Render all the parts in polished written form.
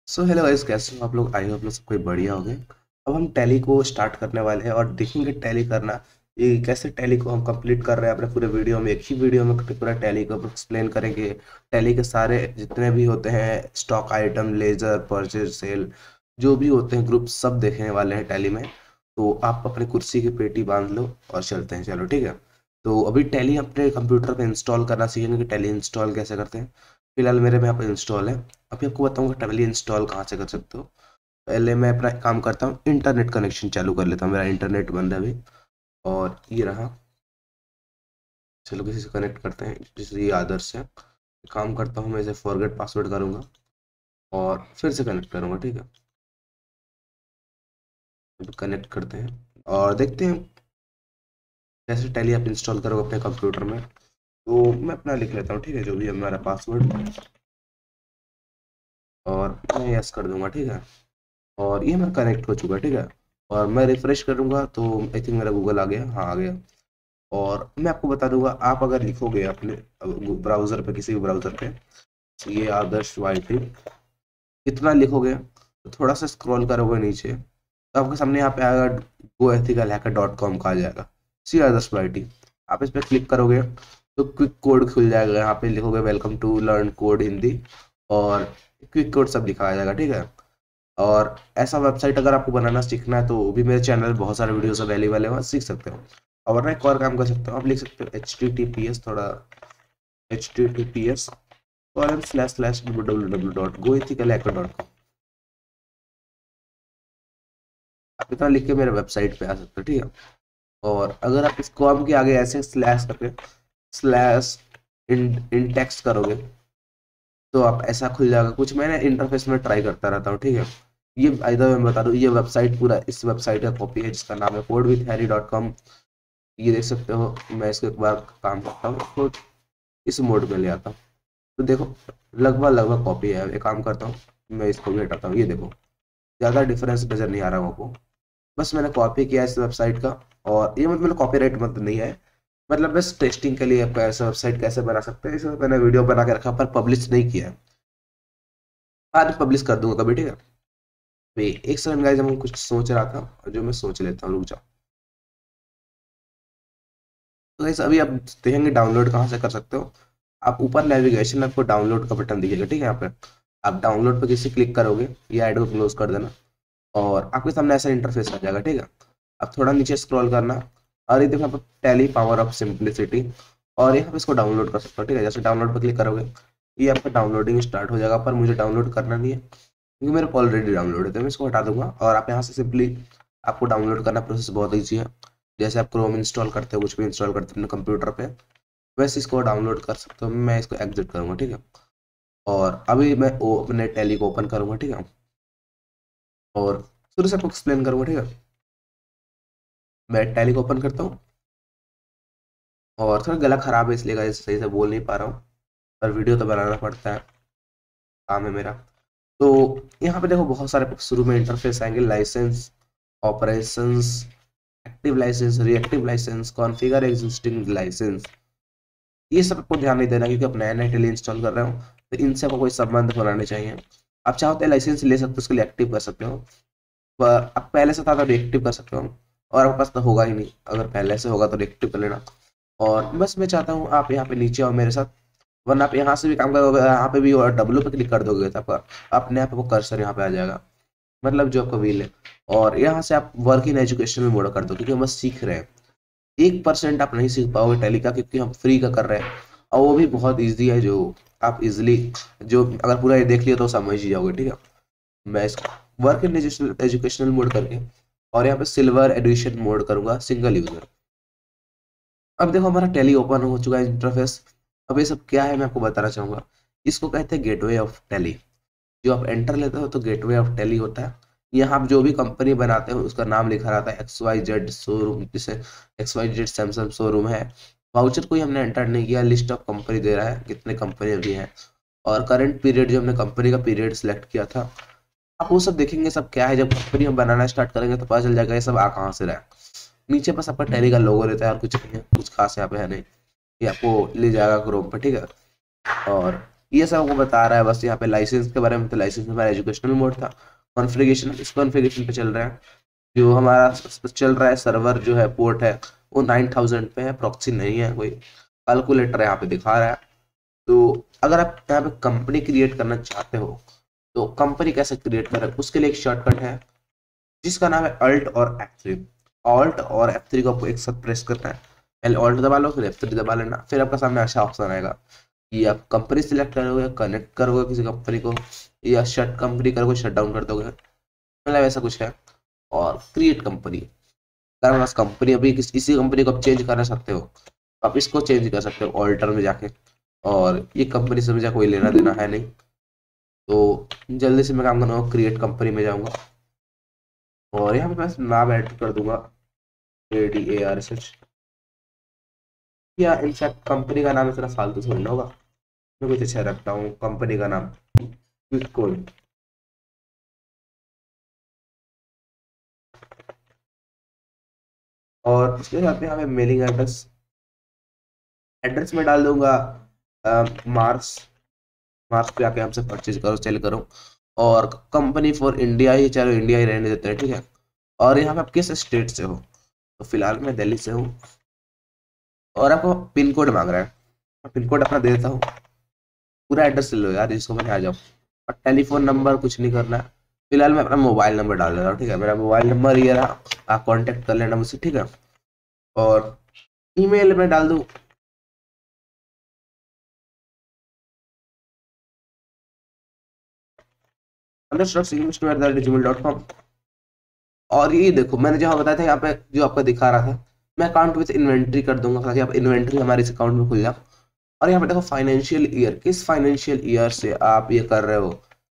So hello guys, कैसे हो आप लोग? आई होप आप लोग सब कोई बढ़िया होंगे। अब हम टैली को स्टार्ट करने वाले हैं और देखेंगे टैली करना ये कैसे टैली को हम कंप्लीट कर रहे हैं अपने पूरे वीडियो में। एक ही वीडियो में पूरा टैली को एक्सप्लेन करेंगे। टैली के सारे जितने भी होते हैं stock item, ledger, purchase, sale, जो भी होते हैं ग्रुप, सब देखने वाले हैं टैली में। तो आप अपनी कुर्सी की पेटी बांध लो और चलते हैं। चलो ठीक है। तो अभी टैली अपने कंप्यूटर पे इंस्टॉल करना सीखेंगे कि टैली इंस्टॉल कैसे करते हैं। फिलहाल मेरे में यहाँ पर इंस्टॉल है। अभी आपको बताऊंगा टैली इंस्टॉल कहाँ से कर सकते हो। पहले मैं अपना काम करता हूँ, इंटरनेट कनेक्शन चालू कर लेता हूँ। मेरा इंटरनेट बंद है अभी और ये रहा। चलो किसी से कनेक्ट करते हैं, जैसे ये आदर्श है। काम करता हूँ, मैं इसे फॉरगेट पासवर्ड करूँगा और फिर से कनेक्ट करूँगा। ठीक है, कनेक्ट करते हैं और देखते हैं कैसे टैली आप इंस्टॉल करोगे अपने कंप्यूटर में। तो मैं अपना लिख लेता हूँ, ठीक है, जो भी है हमारा पासवर्ड, और मैं यस कर दूंगा। ठीक है, और ये मेरा कनेक्ट हो चुका है। ठीक है, और मैं रिफ्रेश करूंगा तो आई थिंक मेरा गूगल आ गया। हाँ, आ गया। और मैं आपको बता दूंगा, आप अगर लिखोगे अपने ब्राउजर पे, किसी भी ब्राउजर पे, ये आदर्श वाईटी इतना लिखोगे तो थोड़ा सा स्क्रॉल करोगे नीचे तो आपके सामने यहाँ पे आएगा goethicalhacker.com का आ जाएगा। सी आदर्श वाईटी, आप इस पर क्लिक करोगे तो क्विक कोड खुल जाएगा। यहाँ पे लिखोगे welcome to learn code Hindi, और क्विक कोड सब लिखा आ जाएगा। ठीक है, और ऐसा वेबसाइट अगर आपको बनाना सीखना है तो वो भी मेरे चैनल में बहुत सारे वीडियोस अवेलेबल है, वहाँ सीख सकते हो। और ना एक और काम कर सकते हो, आप लिख सकते हो HTTPS, थोड़ा https://www.goethicalhacker.com। आप इतना लिख के मेरे वेबसाइट पे आ सकते हो। ठीक है, और अगर आप इस कॉम के आगे ऐसे स्लैश करके स्लैश इन टेक्स्ट करोगे तो आप ऐसा खुल जाएगा कुछ। मैंने इंटरफेस में ट्राई करता रहता हूँ। ठीक है, ये इधर मैं बता दूँ, ये वेबसाइट पूरा इस वेबसाइट का कॉपी है जिसका नाम है codewithharry.com। ये देख सकते हो। मैं इसको एक बार काम करता हूँ तो इस मोड में ले आता हूँ तो देखो लगभग लगभग कॉपी है। एक काम करता हूँ, मैं इसको भी हटाता हूँ। ये देखो ज़्यादा डिफरेंस नज़र नहीं आ रहा आपको। बस मैंने कॉपी किया इस वेबसाइट का। और ये मतलब कॉपीराइट मत नहीं है, मतलब बस टेस्टिंग के लिए आपका ऐसा वेबसाइट कैसे बना सकते हैं, इसमें मैंने वीडियो बना के रखा पर पब्लिश नहीं किया है। आज पब्लिश कर दूंगा कभी। ठीक है, भाई एक सेकंड गाइस, मैं कुछ सोच रहा था जो मैं सोच लेता हूँ, रुक जाओ। तो गाइस अभी आप देखेंगे डाउनलोड कहाँ से कर सकते हो। आप ऊपर नेविगेशन में आपको डाउनलोड का बटन दिखेगा। ठीक है, यहाँ पे आप डाउनलोड पे किसी क्लिक करोगे, ये ऐड को क्लोज कर देना और आपके सामने ऐसा इंटरफेस आ जाएगा। ठीक है, अब थोड़ा नीचे स्क्रॉल करना और ये देखो यहाँ पर टैली पावर ऑफ सिंप्लिसिटी, और यहाँ पे इसको डाउनलोड कर सकते हो। ठीक है, जैसे डाउनलोड पर क्लिक करोगे ये आपका डाउनलोडिंग स्टार्ट हो जाएगा, पर मुझे डाउनलोड करना नहीं है क्योंकि मेरे को ऑलरेडी डाउनलोड है, तो मैं इसको हटा दूंगा। और आप यहाँ से सिंपली, आपको डाउनलोड करना प्रोसेस बहुत ईजी है। जैसे आप क्रोम इंस्टॉल करते हो, कुछ भी इंस्टॉल करते हो अपने कंप्यूटर पे, वैसे इसको डाउनलोड कर सकते हो। मैं इसको एग्जिट करूंगा। ठीक है, और अभी मैं अपने टैली को ओपन करूंगा। ठीक है, और शुरू से आपको एक्सप्लेन करूंगा। ठीक है, मैं टैली को ओपन करता हूँ और थोड़ा गला खराब है इसलिए guys सही से बोल नहीं पा रहा हूँ, पर वीडियो तो बनाना पड़ता है, काम है मेरा। तो यहाँ पे देखो बहुत सारे शुरू में इंटरफेस आएंगे, licence, operations, active licence, reactive licence, configure existing licence. ये सब आपको ध्यान नहीं देना क्योंकि आप नया नया टेली इंस्टॉल कर रहे हो, तो इनसे आपको कोई संबंध बनाने चाहिए। आप चाहो तो लाइसेंस ले सकते हो, उसके लिए एक्टिव कर सकते हो, पर आप पहले से था तो रिएक्टिव कर सकते हो, और आपके पास तो होगा ही नहीं। अगर पहले से होगा तो रिएक्टिव कर लेना। और बस मैं चाहता हूँ आप यहाँ पे नीचे आओ मेरे साथ, वरना आप यहाँ से भी काम करोगे, यहाँ पे भी और डब्लू पे क्लिक कर दोगे तो आपका अपने आप वो कर्सर यहाँ पे आ जाएगा, मतलब जो आपका व्हील है। और यहाँ से आप वर्क इन एजुकेशनल मोड कर दो क्योंकि हम बस सीख रहे हैं। 1% आप नहीं सीख पाओगे टैली का क्योंकि हम फ्री का कर रहे हैं, और वो भी बहुत ईजी है, जो आप इजिली, जो अगर पूरा ये देख लिया तो समझ ही जाओगे। ठीक है, मैं इसको वर्क इन एजुकेशनल मोड करके और यहाँ पे सिल्वर एडिशन मोड करूंगा, सिंगल यूजर। अब देखो हमारा टैली ओपन हो चुका है इंटरफेस। अब ये सब क्या है मैं आपको बताना चाहूंगा। इसको कहते हैं गेटवे ऑफ टैली। जो आप एंटर लेते हो तो गेटवे ऑफ टैली होता है। यहाँ आप जो भी कंपनी बनाते हो उसका नाम लिखा रहता है, XYZ शोरूम, जैसे XYZ सैमसंग शोरूम है। वाउचर कोई हमने एंटर नहीं किया, लिस्ट ऑफ कंपनी दे रहा है कितने कंपनी भी हैं, और करंट पीरियड जो हमने कंपनी का पीरियड सिलेक्ट किया था। आप वो सब देखेंगे सब क्या है, जब कंपनी हम बनाना स्टार्ट करेंगे तो पता चल जाएगा ये सब आ कहाँ से रहा है। नीचे बस आपका टैली का लोगो रहता है और कुछ नहीं है, कुछ खास यहाँ पे है नहीं। ये आपको ले जाएगा क्रोम पर। ठीक है, और ये सब आपको बता रहा है बस। यहाँ पे लाइसेंस के बारे में, तो लाइसेंस में हमारा एजुकेशनल मोड था। कॉन्फ़िगरेशन, इस कॉन्फ़िगरेशन पे चल रहा है। जो हमारा चल रहा है सर्वर जो है, पोर्ट है वो 9000 पे है, प्रॉक्सी नहीं है, कोई कैलकुलेटर यहाँ पे दिखा रहा है। तो अगर आप यहाँ पे कंपनी क्रिएट करना चाहते हो तो कंपनी कैसे क्रिएट करें, उसके लिए एक शॉर्टकट है जिसका नाम है अल्ट और F3। ऑल्ट और F3 को आपको एक साथ प्रेस करना है। पहले ऑल्ट दबा लो, फिर F3 दबा लेना, फिर आपका सामने अच्छा ऑप्शन आएगा कि आप कंपनी सिलेक्ट करोगे, कनेक्ट करोगे किसी कंपनी को, या शट कंपनी करोगे, शट डाउन कर दोगे, मतलब ऐसा कुछ है। और क्रिएट कंपनी, अगर बस कंपनी अभी इसी कंपनी को आप चेंज करना चाहते हो तो आप इसको चेंज कर सकते हो ऑल्टर में जाके। और ये कंपनी से मुझे कोई लेना देना है नहीं, तो जल्दी से मैं काम करूँगा, क्रिएट कंपनी में जाऊँगा और यहाँ पे मैं नाम ऐड कर दूंगा ADARSH, या इनफैक्ट कंपनी का नाम इतना फालतू थोड़ी ना होगा, मैं कुछ अच्छा रखता हूँ कंपनी का नाम क्विककॉइन। और उसके साथ में यहाँ पे मेलिंग एड्रेस, एड्रेस में डाल दूंगा मार्स, मार्स पे आके हमसे परचेज करो, सेल करो। और कंपनी फॉर इंडिया ही, चलो इंडिया ही रहने देते हैं, ठीक है। और यहाँ पे आप किस स्टेट से हो, तो फिलहाल मैं दिल्ली से हूँ। और आपको पिन कोड मांग रहा है, पिन कोड अपना दे देता हूँ। पूरा एड्रेस ले लो यार जिसको मैंने आ जाओ। और टेलीफोन नंबर कुछ नहीं करना है, फिलहाल मैं अपना मोबाइल नंबर डाल देता हूँ, ठीक है। मेरा मोबाइल नंबर ये रहा, आप कांटेक्ट कर लेना मुझसे, ठीक है। और ईमेल में डाल दूँ underscore.gmail.com। और ये देखो मैंने जहाँ बताया था यहाँ पे जो आपका दिखा रहा था, मैं अकाउंट विथ इन्वेंट्री कर दूंगा ताकि आप इन्वेंट्री हमारे इस अकाउंट में खुल जाए। और यहाँ पे देखो फाइनेंशियल ईयर, किस फाइनेंशियल ईयर से आप ये कर रहे हो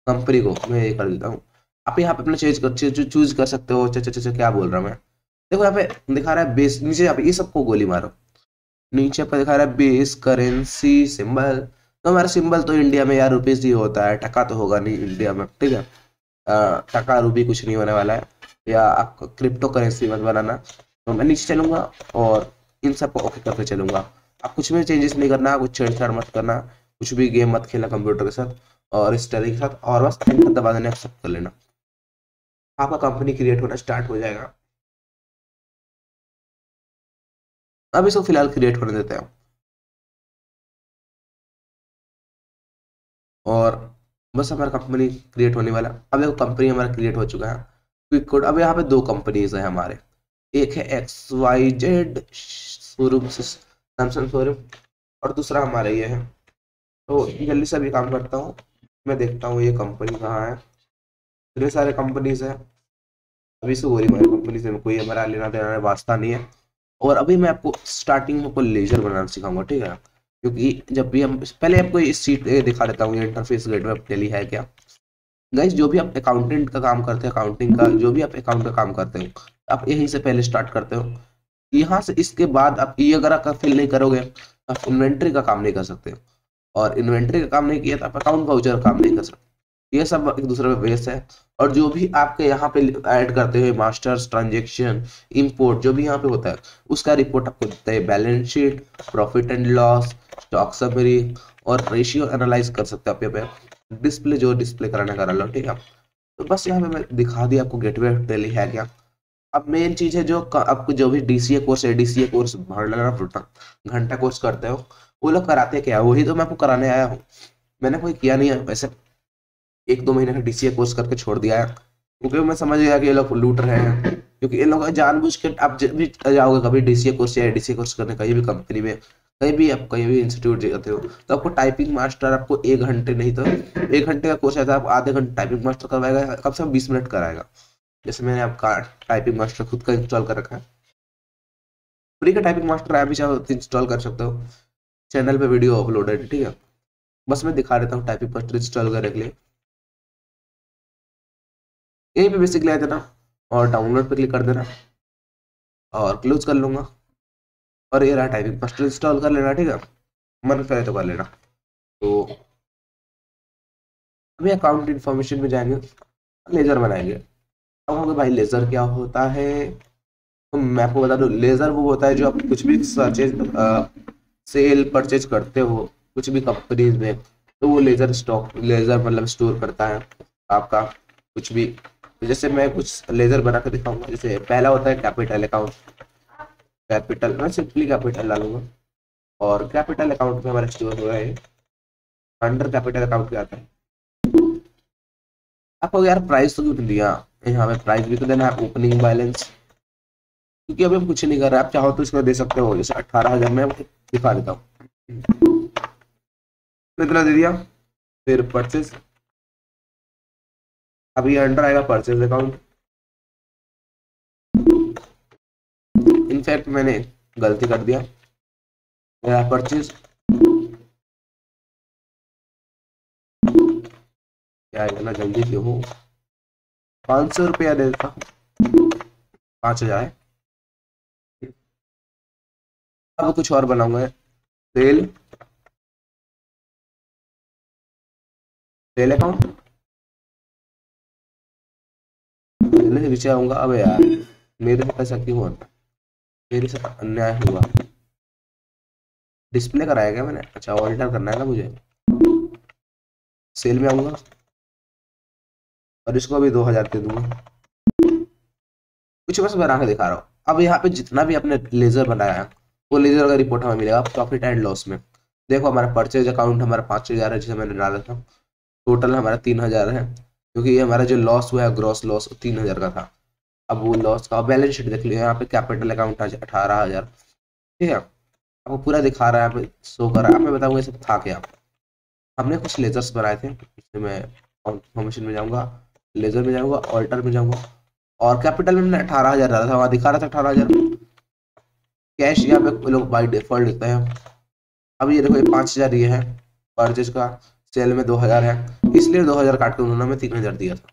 कंपनी को, मैं ये कर देता हूँ। आप यहाँ पे अपना चूज कर सकते हो। क्या बोल रहा हूँ मैं, देखो यहाँ पे दिखा रहा है बेस, नीचे यहाँ पे ये सबको गोली मारो, नीचे पे दिखा रहा है बेस करेंसी सिंबल। तो हमारा सिंबल तो इंडिया में यार रुपीज ही होता है, टका तो होगा नहीं इंडिया में, ठीक है। टका रूपी कुछ नहीं होने वाला है, या आप क्रिप्टो करेंसी मत बनाना। तो मैं नीचे चलूंगा और इन सबको ओके करके चलूंगा। आप कुछ भी चेंजेस नहीं करना, कुछ छेड़छाड़ मत करना, कुछ भी गेम मत खेलना कंप्यूटर के साथ और इस तरह के साथ, और बस एंटर दबा देना, एक्सेप्ट कर लेना, आपका कंपनी क्रिएट होना स्टार्ट हो जाएगा। अब इसको फिलहाल क्रिएट होने देते हैं और बस हमारा कंपनी क्रिएट होने वाला। अब देखो कंपनी हमारा क्रिएट हो चुका है। क्विक कोड, अब यहाँ पे दो कंपनीज है हमारे, एक है XYZ शोरूम, सैमसंग शोरूम, और दूसरा हमारा ये है। तो जल्दी से अभी काम करता हूँ, मैं देखता हूँ ये कंपनी कहाँ है। इतने सारे कंपनीज है, अभी से हो रही हमारी कंपनी से कोई हमारा लेना देना वास्ता नहीं है। और अभी मैं आपको स्टार्टिंग में आपको लेजर बनाना सिखाऊंगा, ठीक है। क्योंकि जब भी हम पहले आपको इस सीट दिखा देता हूँ, ये इंटरफेस गेटवे ऑफ दिल्ली है क्या। गाइस जो भी आप अकाउंटेंट का काम करते हैं, अकाउंटिंग का जो भी आप अकाउंट का काम करते हो, आप यहीं से पहले स्टार्ट करते हो। यहाँ से इसके बाद आप ये अगर आप फिल नहीं करोगे, आप इन्वेंट्री का काम नहीं कर सकते, और इन्वेंट्री का काम नहीं किया तो आप अकाउंट वाउचर का काम नहीं कर सकते। ये सब एक दूसरे पे बेस है। और जो भी आपके यहाँ पे ऐड करते हुए मास्टर्स, ट्रांजेक्शन, इंपोर्ट, जो भी यहाँ पे होता है उसका रिपोर्ट आपको देता है। Balance sheet, profit and loss, stock summary और रेशियो एनालाइज कर सकते हैं आप यहाँ पे। डिस्प्ले जो डिस्प्ले कराना करा लो, ठीक है। तो बस यहाँ पे मैं दिखा दिया आपको गेटवे ऑफ दिल्ली है क्या। अब मेन चीज है जो आपको जो भी DCA कोर्स है, DCA कोर्स भरना घंटा कोर्स करते हो, वो लोग कराते क्या, वही तो मैं आपको कराने आया हूँ। मैंने कोई किया नहीं है वैसे, 1-2 महीने का DCA कोर्स करके छोड़ दिया है, क्योंकि मैं समझ गया कि ये लोग लूट रहे हैं। क्योंकि ये लोग जानबूझ के, आप जब भी जाओगे कभी DCA कोर्स या DCA कोर्स करने कहीं भी कंपनी में, कहीं भी आप कहीं भी इंस्टीट्यूट जाते हो, तो आपको टाइपिंग मास्टर आपको 1 घंटे नहीं तो 1 घंटे का कोर्स है, आप आधे घंटे टाइपिंग मास्टर करवाएगा, कम से कम 20 मिनट कराएगा। जैसे मैंने आपका टाइपिंग मास्टर खुद का इंस्टॉल कर रखा है, फ्री का टाइपिंग मास्टर ऐप भी चाहो तो इंस्टॉल कर सकते हो, चैनल पे वीडियो अपलोडेड है, ठीक है। बस मैं दिखा देता हूँ टाइपिंग मास्टर इंस्टॉल करने के लिए। यहीं पे बेसिकली आ देना और डाउनलोड पे क्लिक कर देना और क्लोज कर लूंगा, और ये रहा टाइपिंग मास्टर इंस्टॉल कर लेना, ठीक है। मन करे तो कर लेना। तो अभी अकाउंट इन्फॉर्मेशन में जाएंगे, लेजर बनाएंगे। अब होगा भाई लेजर क्या होता है, तो मैं आपको बता दूं, लेजर वो होता है जो आप कुछ भी परचेज, सेल परचेज करते हो कुछ भी कंपनीज में, तो वो लेजर स्टॉक, लेजर मतलब स्टोर करता है आपका कुछ भी। तो जैसे मैं कुछ लेजर बना कर दिखाऊंगा। जैसे पहला होता है कैपिटल अकाउंट, कैपिटल मैं सिंपली कैपिटल डालूंगा और कैपिटल अकाउंट में हमारा स्टोर हो रहा है। अंडर कैपिटल अकाउंट पे आता है। आपको यार प्राइस तो क्यों नहीं दिया, यहाँ पे प्राइस भी तो देना है, ओपनिंग बैलेंस, क्योंकि अभी हम कुछ नहीं कर रहे। आप चाहो तो इसको दे सकते हो, जैसे 18,000 में दिखा देता हूँ, तो इतना दे दिया। फिर परचेज, अभी अंडर आएगा परचेज अकाउंट। इनफैक्ट मैंने गलती कर दिया, मेरा परचेज क्या है ना, जल्दी क्यों हो, 500 रुपया देता, 5,000 है। अब कुछ और बनाऊंगा, सेल, सेल अकाउंट, से नीचे आऊंगा। अब यार मेरे साथ ऐसा क्यों हुआ, मेरे साथ अन्याय हुआ। डिस्प्ले कराया क्या मैंने, अच्छा ऑल्टर करना है ना मुझे। सेल में आऊंगा और इसको अभी 2,000 दे दूंगा। कुछ बस बना के दिखा रहा हूँ। अब यहाँ पे जितना भी आपने लेजर बनाया है वो लेजर का रिपोर्ट हमें मिलेगा प्रॉफिट एंड लॉस में। देखो हमारा परचेज अकाउंट हमारा 5,000 है जिसे मैंने डाला था, टोटल हमारा 3,000 है, क्योंकि ये हमारा जो लॉस हुआ है ग्रॉस लॉस 3,000 का था। अब वो लॉस का बैलेंस शीट देख लिया, यहाँ पे कैपिटल अकाउंट 18,000, ठीक है। आपको पूरा दिखा रहा है, यहाँ पे शो कर रहा है। मैं बताऊंगा ये सब था क्या। हमने कुछ लेजर्स बनाए थे, इसमें मैं इन्फॉर्मेशन में जाऊंगा, लेजर में जाऊंगा, ऑल्टर में जाऊंगा, और कैपिटल में मैंने 18,000 डाला था, वहां दिखा रहा था 18,000। कैश यहाँ पे लोग बाई डिफॉल्ट देते हैं। अब ये देखो ये 5,000 ये है परचेज का, सेल में 2,000 है, इसलिए 2,000 काट के उन्होंने हमें 3,000 दिया था।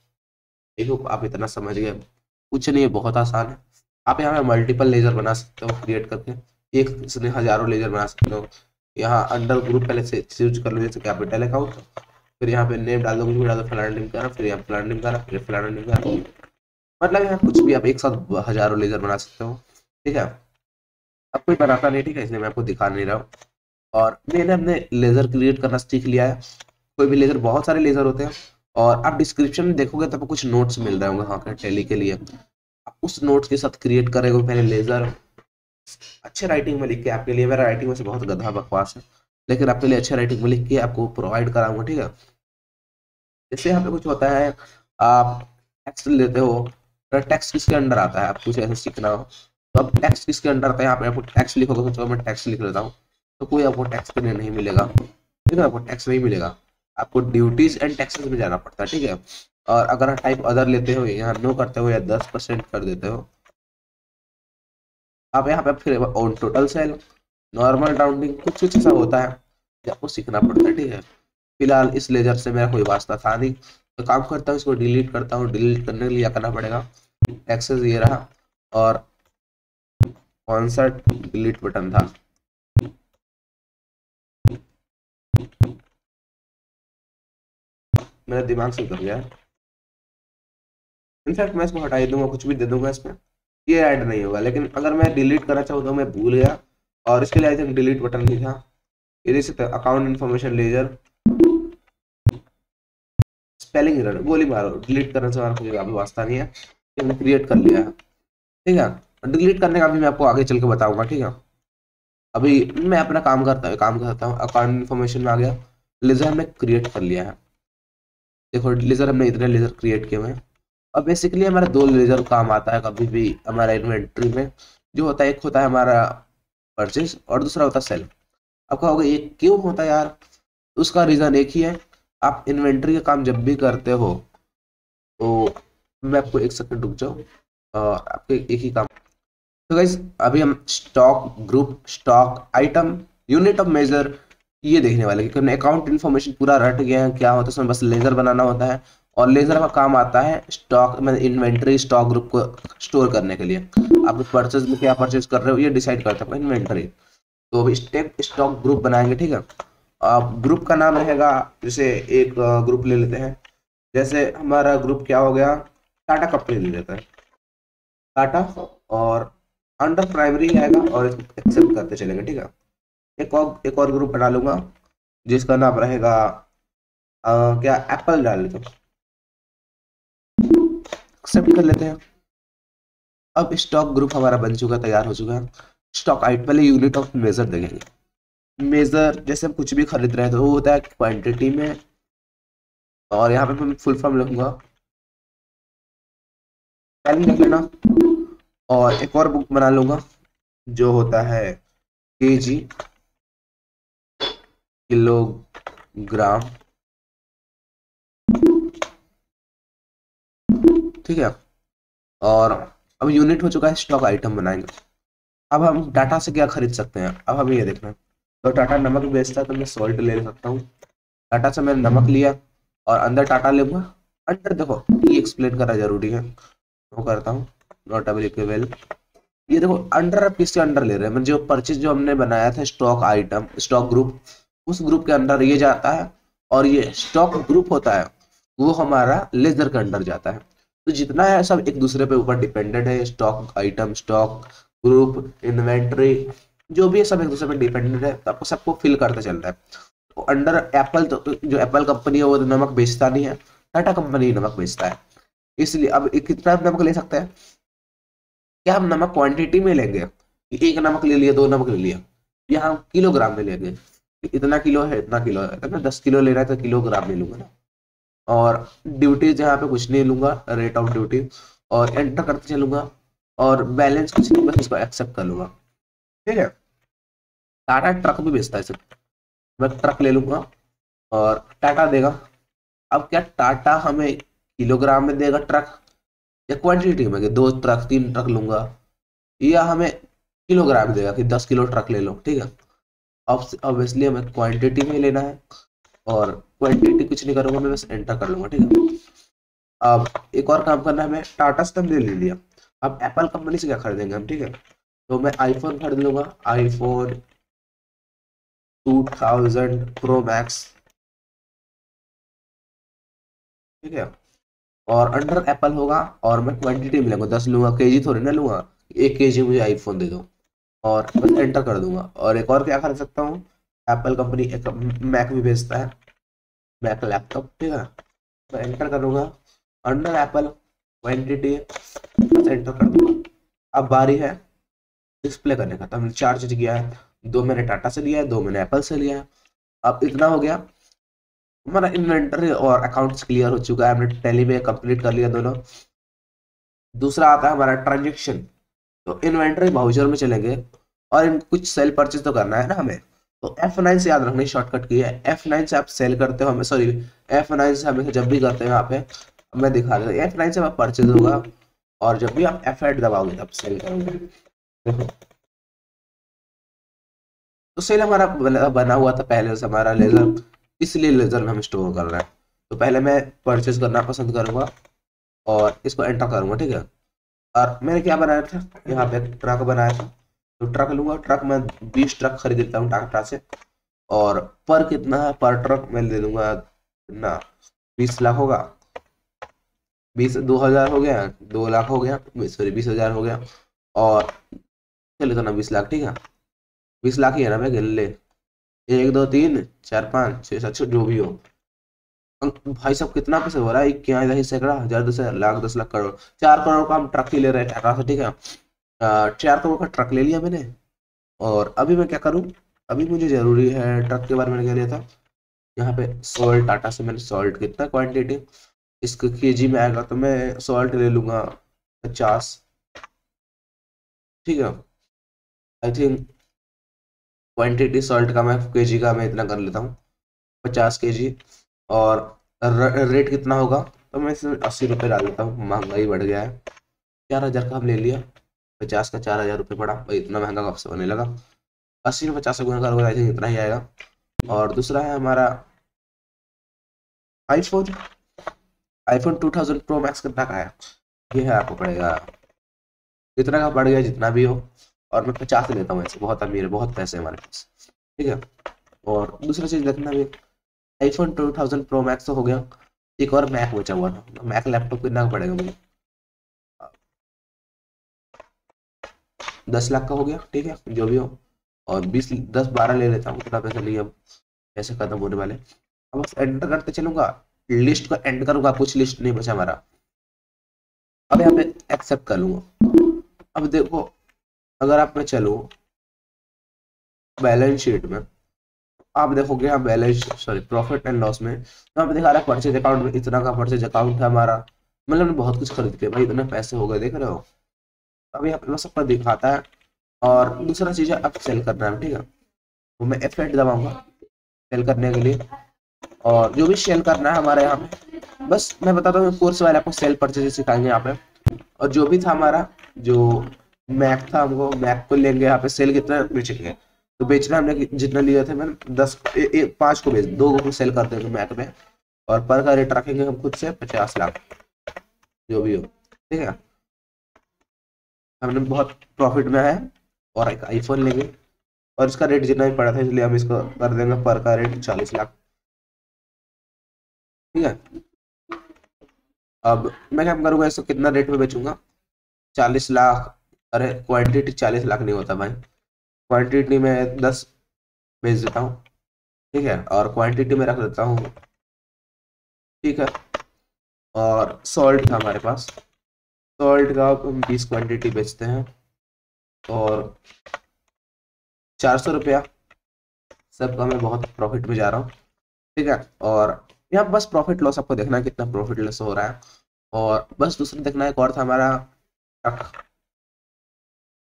देखो आप इतना समझ गए, कुछ नहीं है, बहुत आसान है। आप यहाँ पे मल्टीपल लेजर बना सकते हो क्रिएट करके, एक से हजारों लेजर बना सकते हो। यहाँ अंडर ग्रुप पहले से चूज कर लो, जैसे कैपिटल अकाउंट, फिर यहाँ पे नेम डाल दो, कुछ भी डाल दो, फलाना नेम का, फिर यहाँ फलाना नेम का, फिर फलाना नेम का, मतलब यहाँ कुछ भी आप एक साथ हजारों लेजर बना सकते हो, ठीक है। अब कोई बनाता नहीं, ठीक है, इसलिए मैं आपको दिखा नहीं रहा हूँ। और मैंने अपने लेजर क्रिएट करना सीख लिया है। कोई भी लेजर, बहुत सारे लेजर होते हैं, और आप डिस्क्रिप्शन में देखोगे तो आपको कुछ नोट्स मिल रहे होंगे हाँ का टेली के लिए। आप उस नोट्स के साथ क्रिएट करेंगे पहले लेजर, अच्छे राइटिंग में लिख के आपके लिए, मेरा राइटिंग में से बहुत गधा बकवास है, लेकिन आपके लिए अच्छे राइटिंग में लिख के आपको प्रोवाइड कराऊंगा, ठीक है। जैसे यहाँ पे कुछ होता है, आप टेक्स्ट लेते हो, तो टेक्स्ट किसके अंडर आता है, आप कुछ ऐसे सीखना हो तो अब टेक्स्ट किसके अंडर आता है, यहाँ पे आपको टेक्स्ट लिखोगे, तो मैं टेक्स्ट लिख लेता हूँ, तो कोई आपको टैक्स करने नहीं मिलेगा, ठीक है, आपको टैक्स नहीं मिलेगा। आपको ड्यूटीज एंड टैक्सेस में जाना पड़ता है, ठीक है। और अगर टाइप अदर लेते हो, यहाँ नो करते हो या 10% कर देते हो, आप यहाँ पे फिर on total sale, normal rounding, कुछ कुछ ऐसा होता है जो आपको सीखना पड़ता है, ठीक है। फिलहाल इस लेजर से मेरा कोई वास्ता था नहीं, तो काम करता हूँ, इसको डिलीट करता हूँ। डिलीट करने के लिए क्या करना पड़ेगा, एक्सेस ये रहा, और कौन सा डिलीट बटन था, मेरा दिमाग से उतर गया। इनफैक्ट मैं इसको हटा ही दूंगा, कुछ भी दे दूंगा इसमें, ये ऐड नहीं होगा। लेकिन अगर मैं डिलीट करना चाहूँ तो मैं भूल गया, और इसके लिए आई थिंक डिलीट बटन नहीं था। ये देख सकते account information ledger, spelling error, गोली मारो, डिलीट करने से हमारा कोई अभी वास्ता नहीं है, हमने क्रिएट कर लिया है, ठीक है। डिलीट करने का भी मैं आपको आगे चल के बताऊंगा, ठीक है। अभी मैं अपना काम करता हूँ, अकाउंट इन्फॉर्मेशन में आ गया, लेजर हमने क्रिएट कर लिया है। देखो लेजर हमने इतने लेजर क्रिएट किए हुए हैं। अब बेसिकली हमारा दो लेजर काम आता है कभी भी हमारा इन्वेंट्री में, जो होता है एक होता है हमारा परचेज और दूसरा होता है सेल। अब कहोगे ये क्यों होता है यार, उसका रीजन एक ही है, आप इन्वेंट्री का काम जब भी करते हो तो, मैं आपको एक सेकंड रुक जाओ, और आपको एक ही काम। तो गाइस अभी हम stock group, stock item, unit of measure, ये देखने वाले, क्योंकि अकाउंट इन्फॉर्मेशन पूरा रट गया है क्या होता है उसमें, बस लेजर बनाना होता है। और लेजर का काम आता है स्टॉक में इन्वेंट्री, स्टॉक ग्रुप को स्टोर करने के लिए। आप परचेज में क्या परचेज कर रहे हो ये डिसाइड करता है इन्वेंट्री। तो अभी स्टेप स्टॉक ग्रुप बनाएंगे, ठीक है। ग्रुप का नाम रहेगा, जैसे एक ग्रुप ले लेते हैं, जैसे हमारा ग्रुप क्या हो गया, टाटा कंपनी ले लेते हैं, टाटा, और अंडर प्राइमरी आएगा और इसको एक्सेप्ट करते चलेंगे, ठीक है। एक और ग्रुप बना लूंगा जिसका नाम रहेगा क्या एप्पल डाल लेते हैं, एक्सेप्ट कर लेते हैं। अब स्टॉक ग्रुप हमारा बन चुका, तैयार हो चुका है। स्टॉक आइटम पहले यूनिट ऑफ मेजर देखेंगे। मेजर जैसे हम कुछ भी खरीद रहे हैं तो वो होता है क्वांटिटी में, और यहाँ पे मैं फुल फॉर्म लिखूंगा, स्पेलिंग लिख लेना। और एक और बुक बना लूंगा जो होता है केजी, किलोग्राम, ठीक है। और अब यूनिट हो चुका है, स्टॉक आइटम बनाएंगे। अब हम डाटा से क्या खरीद सकते हैं, अब हमें ये देखना है। तो टाटा नमक बेचता है तो मैं सॉल्ट ले सकता हूँ। टाटा से मैंने नमक लिया और अंदर टाटा लूंगा। अंदर देखो ये एक्सप्लेन करना जरूरी है, वो करता हूँ, नॉट एप्लीकेबल। ये देखो अंडर, आप किसके अंडर ले रहे हैं, जो परचेज जो हमने बनाया था स्टॉक आइटम, स्टॉक ग्रुप, उस ग्रुप के अंदर ये जाता है। और ये स्टॉक ग्रुप होता है वो हमारा लेजर के अंडर जाता है। तो जितना है सब एक दूसरे पे ऊपर डिपेंडेंट है, stock item, stock group, inventory, जो भी है सब एक दूसरे पे डिपेंडेंट है, तो आपको सबको फिल करते चल रहा है। तो अंडर एप्पल, तो जो एप्पल कंपनी है वो तो नमक बेचता नहीं है, टाटा कंपनी नमक बेचता है। इसलिए अब कितना नमक ले सकते हैं, क्या हम नमक क्वांटिटी में लेंगे, एक नमक ले लिया, दो नमक ले लिया, या हम किलोग्राम में लेंगे, इतना किलो है, इतना किलो है, तो मैं 10 किलो ले रहा है तो किलोग्राम में लूंगा ना। और ड्यूटीज यहाँ पे कुछ नहीं लूंगा, रेट ऑफ ड्यूटी, और एंटर करते चलूंगा। और बैलेंस कुछ नहीं, बस इसको एक्सेप्ट कर लूंगा, ठीक है। टाटा ट्रक भी बेचता है सिर्फ, मैं ट्रक ले लूंगा और टाटा देगा। अब क्या टाटा हमें किलोग्राम में देगा ट्रक, या क्वांटिटी में कि 2 ट्रक 3 ट्रक लूंगा, या हमें किलोग्राम देगा कि 10 किलो ट्रक ले लो, ठीक है। अब ऑब्वियसली हमें क्वांटिटी में लेना है, और क्वांटिटी कुछ नहीं करूंगा, मैं बस एंटर कर लूंगा, ठीक है। अब एक और काम करना है, हमें टाटा से हमने ले लिया। अब एप्पल कंपनी से क्या खरीदेंगे हम, ठीक है। तो मैं आईफोन खरीद लूंगा, आईफोन 2000 प्रो मैक्स, ठीक है। और अंडर एप्पल होगा, और मैं क्वांटिटी में लूंगा, 10 लूंगा, केजी थोड़ी ना लूंगा, 1 केजी मुझे आईफोन दे दो, और बस एंटर कर दूंगा। और एक और क्या कर सकता हूँ, एप्पल कंपनी एक मैक भी बेचता है, मैक लैपटॉप, ठीक है। मैं एंटर करूंगा, अंडर एप्पल क्वांटिटी, बस एंटर कर दूंगा। अब बारी है डिस्प्ले करने का, तो हमने 4 चीज किया है, 2 मैंने टाटा से लिया है, 2 मैंने एप्पल से लिया है। अब इतना हो गया, हमारा इन्वेंटरी और अकाउंट्स क्लियर हो चुका है, हमने टैली में कंप्लीट कर लिया दोनों। दूसरा आता है हमारा ट्रांजेक्शन। तो इन्वेंटरी वाउचर में चलेंगे, और इन कुछ सेल परचेज तो करना है ना हमें। तो F9 से याद रखने शॉर्टकट की है, F9 से आप सेल करते हो हमें, सॉरी, F9 से हमें जब भी करते हैं यहाँ पे, मैं दिखा देता हूँ, F9 से आप परचेज होगा, और जब भी आप F8 दबाओगे तब सेल करोगे, देखो। तो सेल हमारा बना हुआ था पहले से हमारा लेजर, इसलिए लेजर में हम स्टोर कर रहे हैं। तो पहले मैं परचेज करना पसंद करूंगा और इसको एंटर करूंगा, ठीक है। और मैंने क्या बनाया था, यहाँ पे ट्रक बनाया था, तो ट्रक लूंगा, ट्रक में 20 ट्रक खरीद लेता हूँ टाटा से। और पर कितना है, पर ट्रक मैं ले लूंगा ना, 20 लाख होगा, 20 2000 हो गया, 2 लाख हो गया, सॉरी 20,000 हो गया। और चलो तो ना 20 लाख, ठीक है। 20 लाख ही है ना, मैं गिन ले, 1 2 3 4 5 6 7 जो भी हो। भाई साहब कितना पैसे हो रहा है, क्या इधर ही सैकड़ा, हजार, 10 लाख, 10 लाख, करोड़, 4 करोड़ का हम ट्रक ही ले रहे हैं टाटा से, ठीक है। 4 करोड़ का ट्रक ले लिया मैंने। और अभी मैं क्या करूं, अभी मुझे जरूरी है, ट्रक के बारे में क्या लिया था, यहाँ पे सॉल्ट, टाटा से मैंने सॉल्ट कितना क्वांटिटी, इसको केजी में आएगा तो मैं सॉल्ट ले लूंगा 50, ठीक है। आई थिंक क्वांटिटी सॉल्ट का मैं केजी का मैं इतना कर लेता हूँ, 50 केजी। और रेट कितना होगा, तो मैं इसमें 80 रुपये डाल देता हूँ, महंगाई बढ़ गया है। 4,000 का हम ले लिया, 50 का 4,000 रुपये पड़ा भाई, इतना महंगा कब से होने लगा। 80 में 50 से गुना करोगे, आई थिंक इतना ही आएगा। और दूसरा है हमारा आईफोन, आईफोन 2000 प्रो मैक्स कितना का है, ये है, आपको पड़ेगा इतना का पड़ गया जितना भी हो। और मैं 50 लेता हूँ, ऐसे बहुत अमीर है, बहुत पैसे हमारे पास, ठीक है। और दूसरा चीज देखना भी, आईफोन 2000 प्रो मैक्स तो हो गया, एक और मैक बचा हुआ था, मैक लैपटॉप कितना का पड़ेगा मुझे, 10 लाख का हो गया, ठीक है, जो भी हो। और 20 10 12 ले लेता हूँ, उतना पैसा नहीं, अब पैसे खत्म होने वाले। अब बस एंटर करते चलूंगा, लिस्ट को एंड करूंगा, कुछ लिस्ट नहीं बचा हमारा। अब यहाँ पे एक्सेप्ट कर लूंगा। अब देखो, अगर आप मैं चलूँ बैलेंस शीट में, आप देखोगे यहाँ balance, sorry profit and loss में, तो यहाँ पे दिखा रहा है परचेज अकाउंट में इतना का परचेज अकाउंट है हमारा, मतलब हमने बहुत कुछ खरीद के भाई इतने पैसे हो गए, देख रहे हो। अभी यहाँ पे बस आपको दिखाता है। और दूसरा चीज है, अब सेल करना है, ठीक है। तो मैं F8 दबाऊंगा सेल करने के लिए। और जो भी सेल करना है हमारे यहाँ पे, बस मैं बताता हूँ, कोर्स वाले आपको सेल परचेज सिखाएंगे यहाँ पे। और जो भी था हमारा, जो मैक था, हमको मैक को लेंगे यहाँ पे, सेल कितना बेचेंगे, तो बेचना हमने जितना लिया था मैंने 5 को बेच, 2 को सेल कर देंगे मैक में। और पर का रेट रखेंगे हम खुद से 50 लाख, जो भी हो, ठीक है। हमने बहुत प्रॉफिट में है। और एक आईफोन लेंगे, और इसका रेट जितना भी पड़ा था, इसलिए हम इसको कर देंगे पर का रेट 40 लाख, ठीक है। अब मैं क्या करूंगा, इसको कितना रेट में बेचूंगा, 40 लाख। अरे क्वांटिटी 40 लाख नहीं होता भाई, क्वांटिटी में 10 बेच देता हूँ, ठीक है। और क्वांटिटी में रख देता हूँ, ठीक है। और सॉल्ट था हमारे पास, सॉल्ट का हम 20 क्वांटिटी बेचते हैं, और 400 रुपया सबका मैं बहुत प्रॉफिट में जा रहा हूँ, ठीक है। और यहाँ बस प्रॉफिट लॉस आपको देखना है, कितना प्रॉफिट लॉस हो रहा है। और बस दूसरा देखना है, एक और था हमारा ट्रक,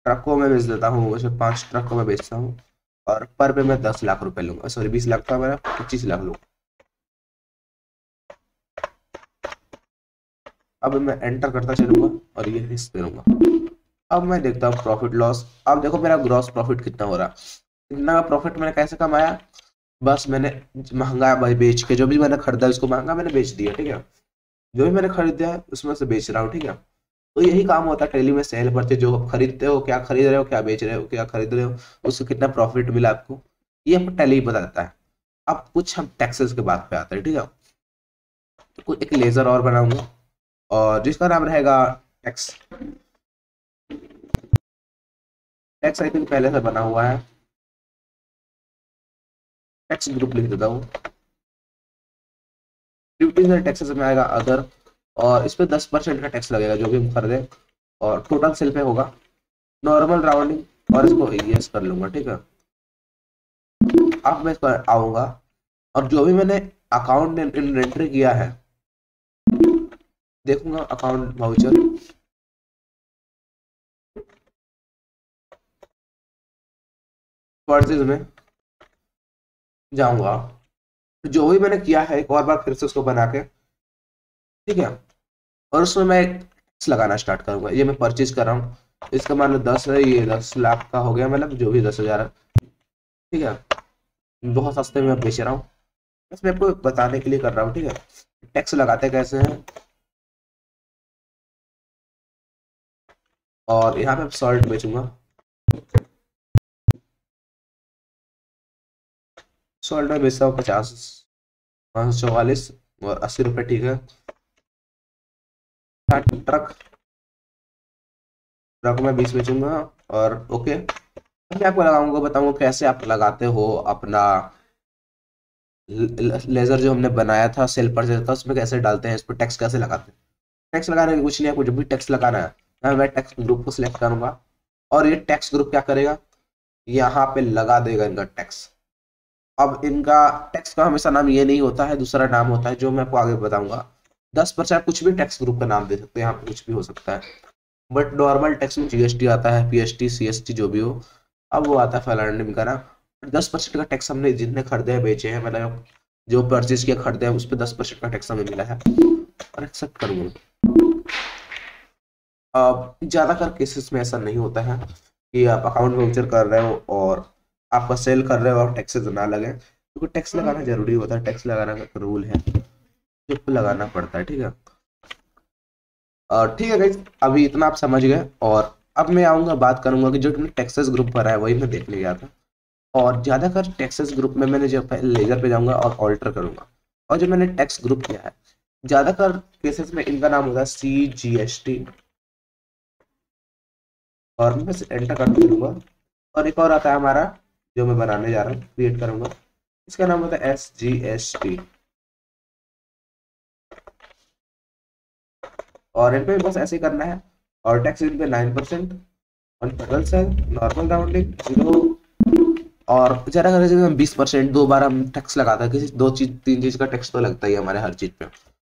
ट्रक को मैं बेच देता हूँ, वैसे 5 ट्रक को मैं बेचता हूँ। और पर पे मैं 10 लाख रुपए लूंगा, सॉरी 20 लाख का मेरा 25 लाख लूंगा। अब मैं एंटर करता चलूंगा और ये हिस्स करूंगा। अब मैं देखता हूँ प्रॉफिट लॉस। अब देखो मेरा ग्रॉस प्रॉफिट कितना हो रहा, इतना प्रॉफिट मैंने कैसे कमाया, बस मैंने महंगा भाई बेच के, जो भी मैंने खरीदा उसको महंगा मैंने बेच दिया, ठीक है। जो भी मैंने खरीदा है उसमें से बेच रहा हूँ, ठीक है। तो यही काम होता है टेली में, सेल परचेज, जो आप खरीदते हो, क्या खरीद रहे हो, क्या बेच रहे हो, क्या खरीद रहे हो, उससे कितना प्रॉफिट मिला आपको, ये आपको टेली बताता है। अब कुछ हम टैक्सेस के बात पे आते हैं, ठीक है। तो कुछ एक लेजर और बनाऊंगा, और जिसका नाम रहेगा टैक्स, टैक्स आई थिंक पहले से बना हुआ है, टैक्स ग्रुप लिख देता हूँ। ड्यूटीज एंड टैक्सेस में आएगा अदर, और इस पे 10% का टैक्स लगेगा जो भी हम खरीदे, और टोटल सेल पे होगा नॉर्मल राउंडिंग, और इसको यस कर लूंगा, ठीक है। अब मैं इस पर आऊंगा, और जो भी मैंने अकाउंट एंट्री किया है, देखूंगा अकाउंट वाउचर, परचेज में जाऊंगा, जो भी मैंने किया है एक और बार फिर से उसको बना के, ठीक है। और उसमें मैं टैक्स लगाना स्टार्ट करूंगा। ये मैं परचेज कर रहा हूँ, इसका मान लो 10 है, ये 10 लाख का हो गया, मतलब जो भी 10,000 है, ठीक है। बहुत सस्ते में बेच रहा हूँ, बस मैं आपको बताने के लिए कर रहा हूँ, ठीक है। टैक्स लगाते कैसे हैं, और यहाँ पे सॉल्ट बेचूंगा, सॉल्ट में बेचता हूँ 50, 544 और 80 रुपये, ठीक है। ट्रक, ट्रक में 20 बेचूंगा, और ओके। मैं आपको लगाऊंगा, बताऊंगा कैसे आप लगाते हो अपना लेजर जो हमने बनाया था सेल पर था, उसमें कैसे डालते हैं, इस पर टैक्स कैसे लगाते हैं। टैक्स लगाने की कुछ नहीं है, आपको जब भी टैक्स लगाना है, मैं टैक्स ग्रुप को सिलेक्ट करूंगा, और ये टैक्स ग्रुप क्या करेगा, यहाँ पे लगा देगा इनका टैक्स। अब इनका टैक्स का हमेशा नाम ये नहीं होता है, दूसरा नाम होता है जो मैं आपको आगे बताऊंगा। 10% कुछ भी टैक्स ग्रुप का नाम दे सकते हैं, यहाँ पे कुछ भी हो सकता है। बट नॉर्मल टैक्स में जीएसटी आता है, पीएसटी, सीएसटी, जो भी हो, अब वो आता है फलाने का ना। 10% का टैक्स हमने जितने खरीदे हैं, बेचे हैं, मतलब जो परचेज किया खरीदे हैं, उस पर 10% का टैक्स हमें मिला है, और एक्सेप्ट करूंगा। अब ज्यादातर केसेस में ऐसा नहीं होता है कि आप अकाउंट वाउचर कर रहे हो और आपका सेल कर रहे हो और टैक्सेस ना लगे, क्योंकि टैक्स लगाना जरूरी होता है, टैक्स लगाना का रूल है, जो लगाना पड़ता है, ठीक है। और ठीक है गाइस, अभी इतना आप समझ गए। और अब मैं आऊंगा, बात करूंगा कि जो तुमने टेक्सास ग्रुप भरा है वही मैं देखने गया था। और ज्यादातर टेक्सास ग्रुप में मैंने जो पहले लेजर पे जाऊंगा और ऑल्टर करूंगा, और जो मैंने टैक्स ग्रुप किया है, ज्यादातर केसेस में इनका नाम होता है CGST, और मैं बस एंटर कर दूंगा। और एक और आता है हमारा, जो मैं बनाने जा रहा हूँ, क्रिएट करूंगा, इसका नाम होता है SGST। और इन पे बस ऐसे ही करना है। और टैक्स इन पे 9%, on federal sale, normal rounding 0। और जरा अगर जैसे हम 20% 2 बार हम टैक्स लगाता है, किसी 2 चीज 3 चीज का टैक्स तो लगता ही है हमारे हर चीज पे।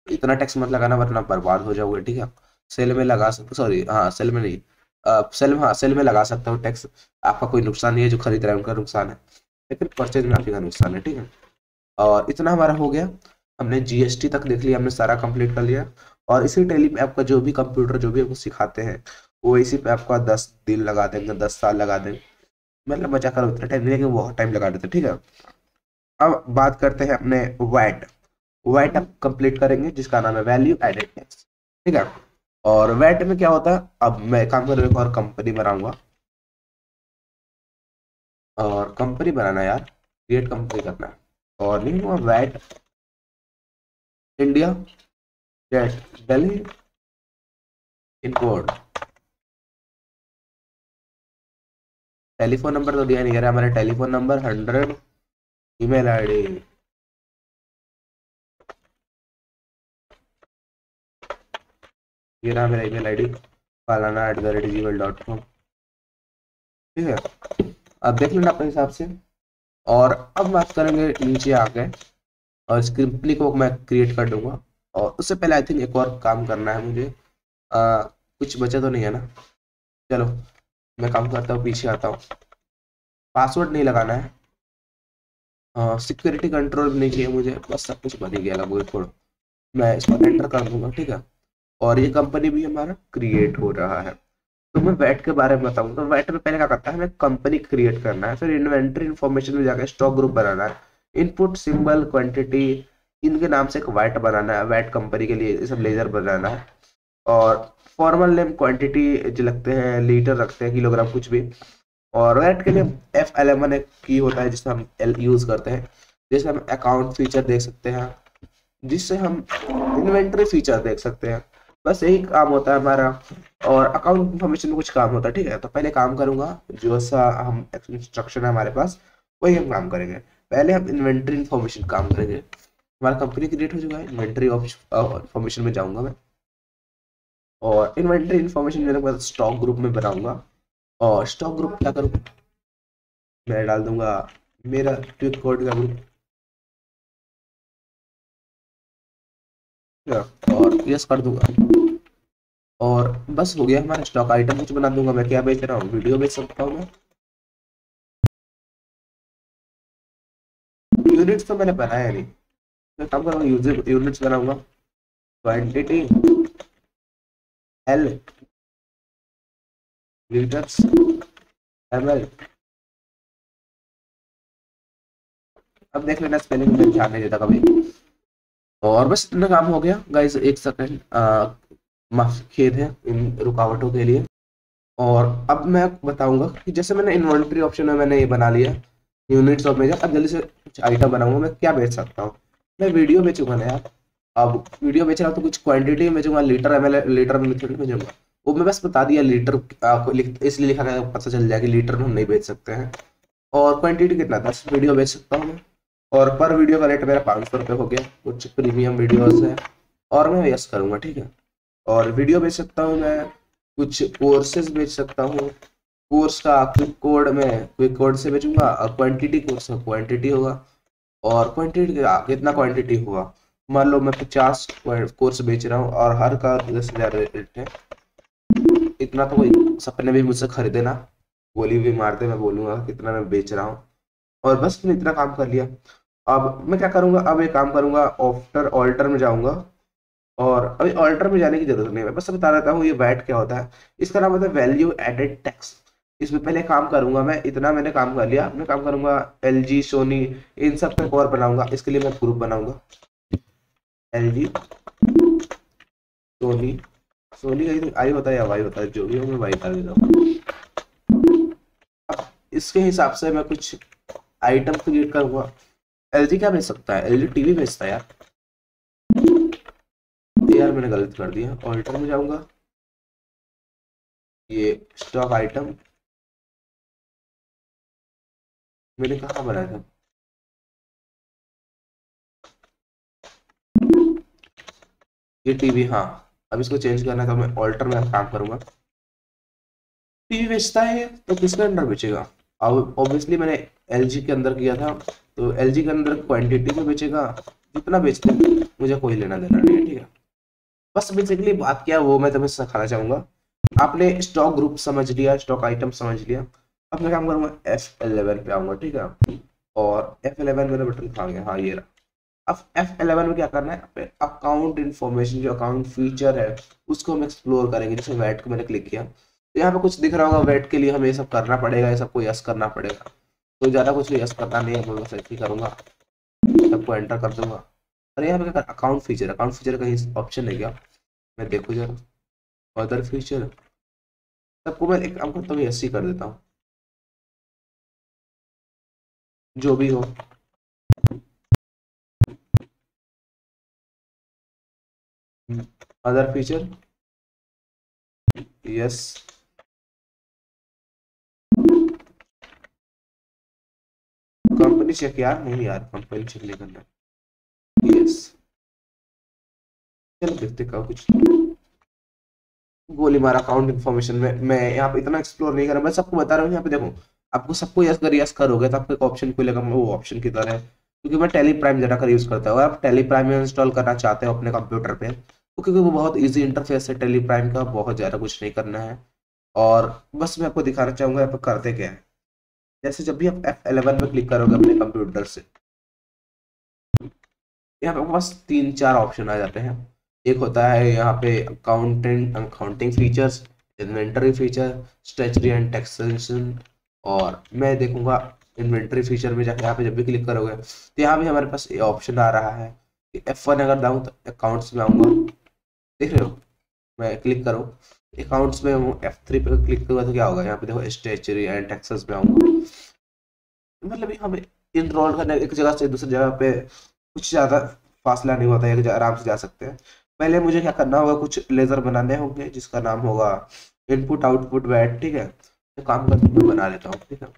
इतना टैक्स मत लगाना वरना बर्बाद हो जाओगे, ठीक है। सेल में लगा सकते, सॉरी हाँ सेल में नहीं, सेल में, हाँ सेल में लगा सकते हो टैक्स। आपका कोई नुकसान नहीं है, जो खरीद रहे हैं उनका नुकसान है, लेकिन परचेज में आप ही का नुकसान है, ठीक है। और इतना हमारा हो गया। हमने जीएसटी तक देख लिया, हमने सारा कंप्लीट कर लिया। और इसी टेली पे आपका जो भी कंप्यूटर जो भी आपको सिखाते हैं, वो इसी पे आपका 10 दिन लगा देंगे, 10 साल लगा देंगे। मतलब मजा करो, उतना टाइम नहीं, लेकिन बहुत टाइम लगा देते, ठीक है। अब बात करते हैं अपने वैट। वैट आप कंप्लीट करेंगे, जिसका नाम है वैल्यू एडेड टैक्स, ठीक है। और वैट में क्या होता है, अब मैं काम करूँ एक और कंपनी बनाऊंगा। और कंपनी बनाना यार, क्रिएट कंपनी करना है। और नहीं हुआ VAT India, date Delhi, pin code, telephone number तो दिया नहीं, कह रहा हमारा टेलीफोन नंबर 100, ईमेल आईडी, ये रहा मेरा ईमेल आईडी, falana@gmail.com, ठीक है। अब देख लेना अपने हिसाब से। और अब बात करेंगे नीचे आके, और इस कंपनी को मैं क्रिएट कर दूंगा। और उससे पहले आई थिंक एक और काम करना है मुझे। कुछ बचा तो नहीं है ना, चलो मैं काम करता हूँ, पीछे आता हूँ। पासवर्ड नहीं लगाना है, सिक्योरिटी कंट्रोल नहीं चाहिए मुझे, बस सब कुछ बन ही गया लगभग थोड़ा। मैं इसको एंटर कर दूंगा, ठीक है। और ये कंपनी भी हमारा क्रिएट हो रहा है। तो मैं वैट के बारे में बताऊँ तो वैट में पहले क्या करता है, हमें कंपनी क्रिएट करना है, फिर इन्वेंटरी इन्फॉर्मेशन में जाकर स्टॉक ग्रुप बनाना है, इनपुट सिंबल क्वांटिटी इनके नाम से एक वैट बनाना है, वैट कंपनी के लिए ये सब लेजर बनाना है। और फॉर्मल नेम क्वांटिटी जो लगते हैं, लीटर रखते हैं, किलोग्राम, कुछ भी। और रैट के लिए F11 एक की होता है जिसमें हम एल यूज करते हैं, जिसमें हम अकाउंट फीचर देख सकते हैं, जिससे हम इन्वेंटरी फीचर देख सकते हैं। बस यही काम होता है हमारा। और अकाउंट इन्फॉर्मेशन में कुछ काम होता है, ठीक है। तो पहले काम करूंगा, जो सा हम इंस्ट्रक्शन है हमारे पास वही हम काम करेंगे। पहले हम इन्वेंटरी इन्फॉर्मेशन काम करेंगे। हमारा कंपनी क्रिएट हो चुका है, इन्वेंटरी इन्फॉर्मेशन में जाऊंगा मैं। और इन्वेंटरी इन्फॉर्मेशन मेरे पास स्टॉक ग्रुप में बनाऊंगा। और स्टॉक ग्रुप क्या करूँ, मैं डाल दूंगा मेरा क्विक कोड का ग्रुप, और यस कर दूंगा। और बस हो गया हमारा स्टॉक आइटम कुछ बना दूंगा। मैं क्या बेच रहा हूँ, वीडियो बेच सकता हूँ मैं। यूनिट्स तो मैंने बनाया नहीं, मैं काम करूँगा यूजर यूनिट्स बनाऊंगा। Quantity, L, litres, ML. अब देख लेना, स्पेलिंग में ध्यान नहीं देता कभी। और बस इतना काम हो गया गाइस, एक सेकंड, माफ खेद है इन रुकावटों के लिए। और अब मैं बताऊंगा कि जैसे मैंने इन्वेंटरी ऑप्शन में मैंने ये बना लिया यूनिट्स ऑफ मेजर। अब जल्दी से कुछ आइटम बनाऊंगा, मैं क्या बेच सकता हूँ, मैं वीडियो बेचूंगा ना यार। अब वीडियो बेच रहा हूँ तो कुछ क्वांटिटी में बेचूंगा, लीटर एमएल लीटर में थोड़ी बेचूंगा। वो मैं बस बता दिया लीटर, आपको इसलिए लिखा गया, पता चल जाए कि लीटर में हम नहीं बेच सकते हैं। और क्वांटिटी कितना, 10 वीडियो बेच सकता हूँ मैं। और पर वीडियो का रेट मेरा 500 रुपये हो गया, कुछ प्रीमियम वीडियोस है। और मैं यस करूंगा, ठीक है। और वीडियो बेच सकता हूँ मैं, कुछ कोर्सेज बेच सकता हूँ। कोर्स का क्विक कोड में क्विक कोड से बेचूंगा, और क्वांटिटी कोर्स का क्वांटिटी होगा। और क्वांटिटी का कितना क्वांटिटी हुआ, मान लो मैं 50 कोर्स बेच रहा हूँ और हर का 10,000 रेट है। इतना तो कोई सपने भी मुझसे खरीदे ना, गोली भी मार दे, मैं बोलूंगा कितना मैं बेच रहा हूँ। और बस मैंने इतना काम कर लिया। अब मैं क्या करूंगा, अब एक काम करूंगा, आफ्टर ऑल्टर में जाऊंगा। और अभी ऑल्टर में जाने की जरूरत नहीं है, मैं बस बता देता हूँ ये वैट क्या होता है। इसका नाम होता है वैल्यू एडेड टैक्स। इसमें पहले काम करूंगा मैं, इतना मैंने काम कर लिया। मैं काम करूंगा एलजी, सोनी, इन सब पे और बनाऊंगा। इसके लिए मैं ग्रुप बनाऊंगा, एलजी, सोनी। सोनी का आई होता है या वाई होता है, जो भी हो मैं वाई कर देता हूँ। अब इसके हिसाब से मैं कुछ आइटम क्रिएट करूंगा। एलजी क्या बेच सकता है, एलजी टीवी बेचता है यार। यार मैंने गलत कर दिया, ऑल्टर में जाऊंगा, ये स्टॉक आइटम मैंने कहाँ बनाया था, ये टीवी, हाँ अब इसको चेंज करना है तो मैं ऑल्टर में काम करूंगा। टीवी बेचता है तो किसके अंदर बेचेगा? अब ऑब्वियसली मैंने एलजी के अंदर किया था, तो एलजी के अंदर क्वांटिटी में बेचेगा, जितना बेचते हैं मुझे कोई लेना देना नहीं है, ठीक है। बस बेसिकली बात क्या है वो मैं तुम्हें सिखाना चाहूंगा। आपने स्टॉक ग्रुप समझ लिया, स्टॉक आइटम समझ लिया, अब मैं काम करूंगा F11 पे आऊंगा, ठीक है। और F11 मेरा बटन खा गया, हाँ ये रहा। अब F11 में क्या करना है, अकाउंट इन्फॉर्मेशन जो अकाउंट फीचर है उसको हम एक्सप्लोर करेंगे। जैसे वेट को मैंने क्लिक किया तो यहाँ पे कुछ दिख रहा होगा, वेट के लिए हमें ये सब करना पड़ेगा, ये सबको यस करना पड़ेगा। तो ज़्यादा कुछ यस करना नहीं है, मैं बस ऐसे ही करूँगा, सबको एंटर कर दूंगा। अरे यहाँ पे क्या, अकाउंट फीचर कहीं ऑप्शन है क्या? मैं देखो जरा, अदर फीचर, सबको मैं एक काम करता हूँ, यस ही कर देता हूँ, जो भी हो। Other feature, yes. Company cheque यार, नहीं यार कंपनी चेक नहीं करना, यस। चलो देखते क्या कुछ, गोली मारा अकाउंट इन्फॉर्मेशन में। मैं यहाँ पे इतना एक्सप्लोर नहीं कर रहा, मैं सबको बता रहा हूँ। यहाँ पे देखो, आपको सबको यस करोगे तो आपको एक ऑप्शन खुलेगा, वो ऑप्शन की तरह है, क्योंकि मैं टेली प्राइम डाटा का यूज करता हूँ। अगर आप टेली प्राइम इंस्टॉल करना चाहते हो अपने कंप्यूटर पे, तो क्योंकि वो बहुत इजी इंटरफेस है टेली प्राइम का, बहुत ज़्यादा कुछ नहीं करना है। और बस मैं आपको दिखाना चाहूंगा यहाँ पे करते क्या है। जैसे जब भी आप F11 पे क्लिक करोगे अपने कंप्यूटर से, यहाँ पे आपके पास तीन चार ऑप्शन आ जाते हैं। एक होता है यहाँ पे accounting features, inventory feature, statutory and taxation. और मैं देखूंगा इन्वेंटरी फीचर में जाकर, यहाँ पे जब भी क्लिक करोगे तो यहाँ पे हमारे पास ये ऑप्शन आ रहा है कि F1 अगर दाऊँ तो अकाउंट्स में आऊंगा, देख रहे हो। मैं क्लिक करूँ अकाउंट्स में हूँ, F3 पे क्लिक करूँगा तो क्या होगा, यहाँ पे देखो स्टैच्यूटरी एंड टैक्सेस में आऊंगा। मतलब ये हमें इनरोल करने एक जगह से दूसरी जगह पे कुछ ज़्यादा फासला नहीं होता है, आराम से जा सकते हैं। पहले मुझे क्या करना होगा, कुछ लेजर बनाने होंगे जिसका नाम होगा इनपुट आउटपुट वैट, ठीक है। तो काम करते हुए बना लेता हूँ, ठीक है।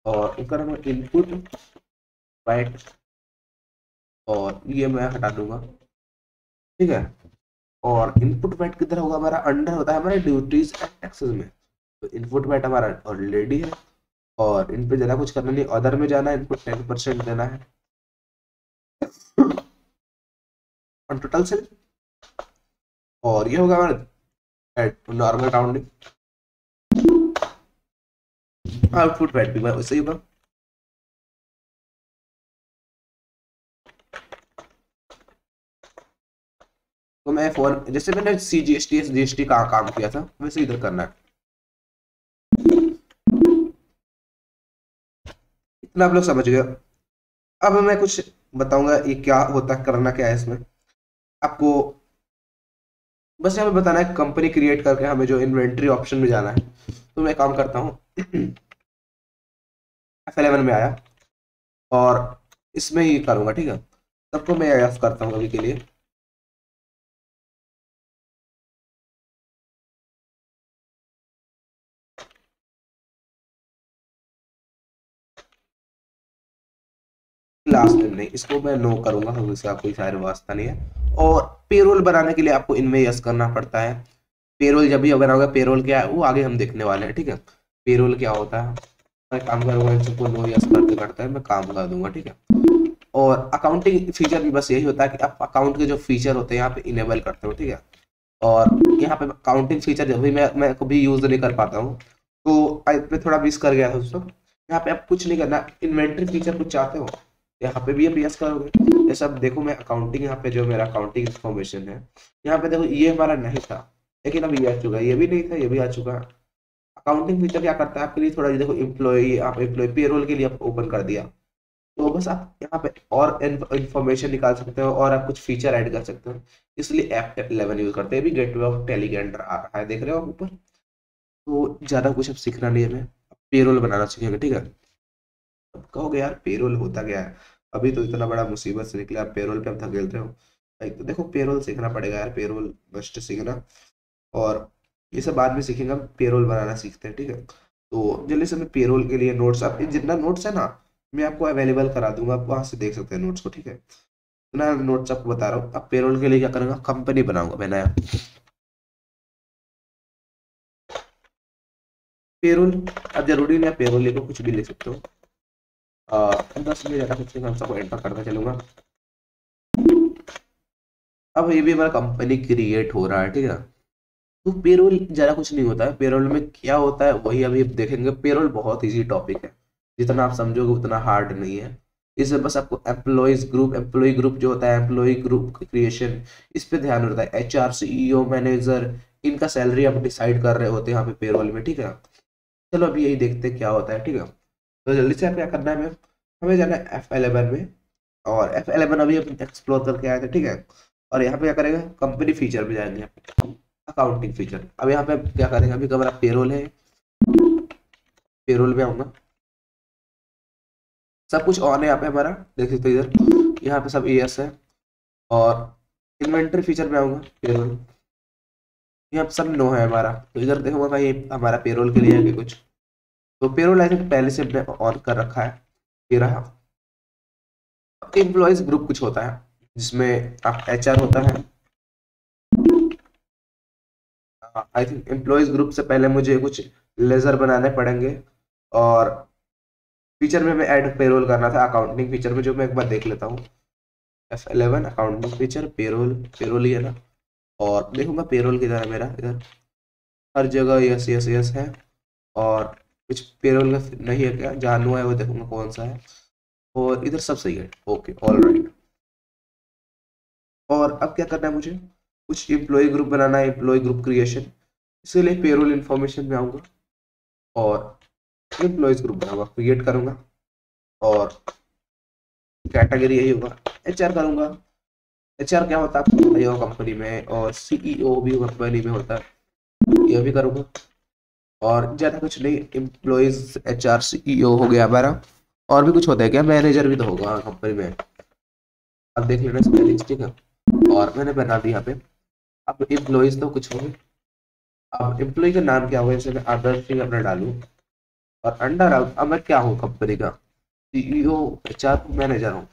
और इनका नाम है इनपुट वैट, और ये मैं हटा दूंगा, ठीक है। और इनपुट वैट किधर होगा, हमारा अंडर होता है हमारे ड्यूटीज एंड टैक्सेस में। तो इनपुट वैट हमारा ऑलरेडी है, और इन पे ज़्यादा कुछ करना नहीं, अदर में जाना है, इनको 10% देना है और टोटल से। और ये होगा हमारा नॉर्मल राउंडिंग, आउटपुट वैट भी वैसे ही होगा। तो मैं फॉर जैसे मैंने CGST SGST का काम किया था वैसे इधर करना है। इतना आप लोग समझ गए। अब मैं कुछ बताऊंगा ये क्या होता है, करना क्या है इसमें आपको। बस यहाँ पे बताना है, कंपनी क्रिएट करके हमें जो इन्वेंट्री ऑप्शन में जाना है। तो मैं काम करता हूँ F11 में आया और इसमें ही करूंगा, ठीक है। सबको मैं ऑफ करता हूँ अभी के लिए। लास्ट नेम नहीं, इसको मैं नो करूंगा क्योंकि इसका कोई शायद वास्ता नहीं है। और पेरोल बनाने के लिए आपको इनमें यस करना पड़ता है। पेरोल जब भी अगर होगा, पेरोल क्या है वो आगे हम देखने वाले हैं, ठीक है। पेरोल क्या होता है, मैं काम करूंगा, इन सबको नो यस करते करते मैं काम कर दूंगा, ठीक है। और अकाउंटिंग फीचर भी बस यही होता है कि आप अकाउंट के जो फीचर होते हैं यहाँ पे इनेबल करते हो, ठीक है। और यहाँ पे अकाउंटिंग फीचर जब भी मैं कभी यूज नहीं कर पाता हूँ, तो मैं थोड़ा मिस कर गया था दोस्तों। यहाँ पे आप कुछ नहीं करना, इन्वेंटरी फीचर कुछ चाहते हो यहाँ पे भी आप यस करोगे। जैसे अब देखो मैं अकाउंटिंग, यहाँ पे जो मेरा अकाउंटिंग इन्फॉर्मेशन है, यहाँ पे देखो ये हमारा नहीं था, लेकिन अब ये आ चुका है, ये भी नहीं था, ये भी आ चुका है। अकाउंटिंग फीचर क्या करता है आपके लिए, थोड़ा देखो एम्प्लॉय, आप एम्प्लॉय पेरोल के लिए आप ओपन कर दिया, तो बस आप यहाँ पे और इंफॉर्मेशन निकाल सकते हो और आप कुछ फीचर ऐड कर सकते हो। इसलिए F11 यूज करते हैं। अभी गेटवे ऑफ टेली के अंडर आ रहा है, देख रहे हो आप ऊपर। तो ज्यादा कुछ अब सीखना नहीं है, हमें पेरोल बनाना सीखेंगे, ठीक है। अब कहोगे यार पेरोल होता क्या है, अभी तो इतना बड़ा मुसीबत से निकले, आप पेरोल पे अब धकेल रहे हो। भाई तो देखो पेरोल सीखना पड़ेगा यार, पेरोल मस्ट सीखना। और ये सब बाद में सीखेंगे, हम पेरोल बनाना सीखते हैं, ठीक है। तो जल्दी से मैं पेरोल के लिए नोट्स, आप जितना नोट्स है ना मैं आपको अवेलेबल करा दूंगा, आप वहां से देख सकते हैं नोट्स को, ठीक है। नया नोट्स आपको बता रहा हूँ। अब पेरोल के लिए क्या करूँगा, कंपनी बनाऊंगा मैं नया पेरोल। अब जरूरी नहीं है पेरोल लिखो, कुछ भी लिख सकते हो। 10 मिनट ज़्यादा कुछ नहीं, हम सबको एंटर करता चलूंगा। अब ये भी हमारा कंपनी क्रिएट हो रहा है, ठीक है। तो पेरोल ज़्यादा कुछ नहीं होता है, पेरोल में क्या होता है वही अभी देखेंगे। पेरोल बहुत इजी टॉपिक है, जितना आप समझोगे उतना हार्ड नहीं है। इसमें बस आपको एम्प्लॉय ग्रुप जो होता है, एम्प्लॉय ग्रुप क्रिएशन, इस पे ध्यान रहता है। एचआर, सीईओ, मैनेजर, इनका सैलरी आप डिसाइड कर रहे होते हैं यहाँ पे पेरोल में, ठीक है। चलो अभी यही देखते हैं क्या होता है, ठीक है। तो जल्दी से क्या करना है, हमें जाना है F11 में। और F11 अभी हम एक्सप्लोर करके आए थे, ठीक है। और यहाँ पे क्या करेंगे, कंपनी फीचर में जाएंगे, अकाउंटिंग फीचर। अब यहाँ पे क्या करेंगे, अभी हमारा पेरोल है, पेरोल में आऊंगा, सब कुछ ऑन है यहाँ पे हमारा, देख सकते हो इधर, यहाँ पे सब ES है। और इन्वेंटरी फीचर में आऊंगा, पेरोल, यहाँ पे सब नो है हमारा। तो इधर देखूंगा भाई ये हमारा पेरोल के लिए है कि कुछ। तो पेरोल आई थिंक पहले से ऑन कर रखा है, ये रहा। एम्प्लॉयज ग्रुप कुछ होता है जिसमें आप HR होता है। आई थिंक एम्प्लॉयज ग्रुप से पहले मुझे कुछ लेजर बनाने पड़ेंगे। और फीचर में मैं ऐड पेरोल करना था, अकाउंटिंग फीचर में, जो मैं एक बार देख लेता हूँ। F11 accounting feature, payroll, payroll ही है ना। और देखूंगा पेरोल किधर है मेरा, इधर हर जगह यस यस यस है। और कुछ पेरोल का नहीं है क्या, जानू है वो देखूंगा कौन सा है। और इधर सब सही है, ओके ऑल राइट। और अब क्या करना है मुझे, कुछ एम्प्लॉय ग्रुप बनाना है, एम्प्लॉय ग्रुप क्रिएशन। इसके लिए पेरोल इन्फॉर्मेशन में आऊँगा और एम्प्लॉयज ग्रुप बनाऊंगा, क्रिएट करूंगा। और कैटेगरी यही होगा, HR करूंगा। HR क्या होता है आपको पता ही होगा कंपनी में, और CEO भी कंपनी में होता है, ये भी करूंगा। और ज़्यादा कुछ नहीं, एम्प्लॉयज HR CEO हो गया हमारा। और भी कुछ होता है क्या, मैनेजर भी तो होगा कंपनी में, अब देख लेना स्पेलिंग्स, ठीक है। और मैंने बना दिया यहाँ पे। अब एम्प्लॉयज तो कुछ होंगे, अब एम्प्लॉय का नाम क्या होगा, जैसे मैं आदर्श सिंह अपना डालूं। और अंडर अब मैं क्या हूँ कंपनी का, CEO, HR, मैनेजर हूँ।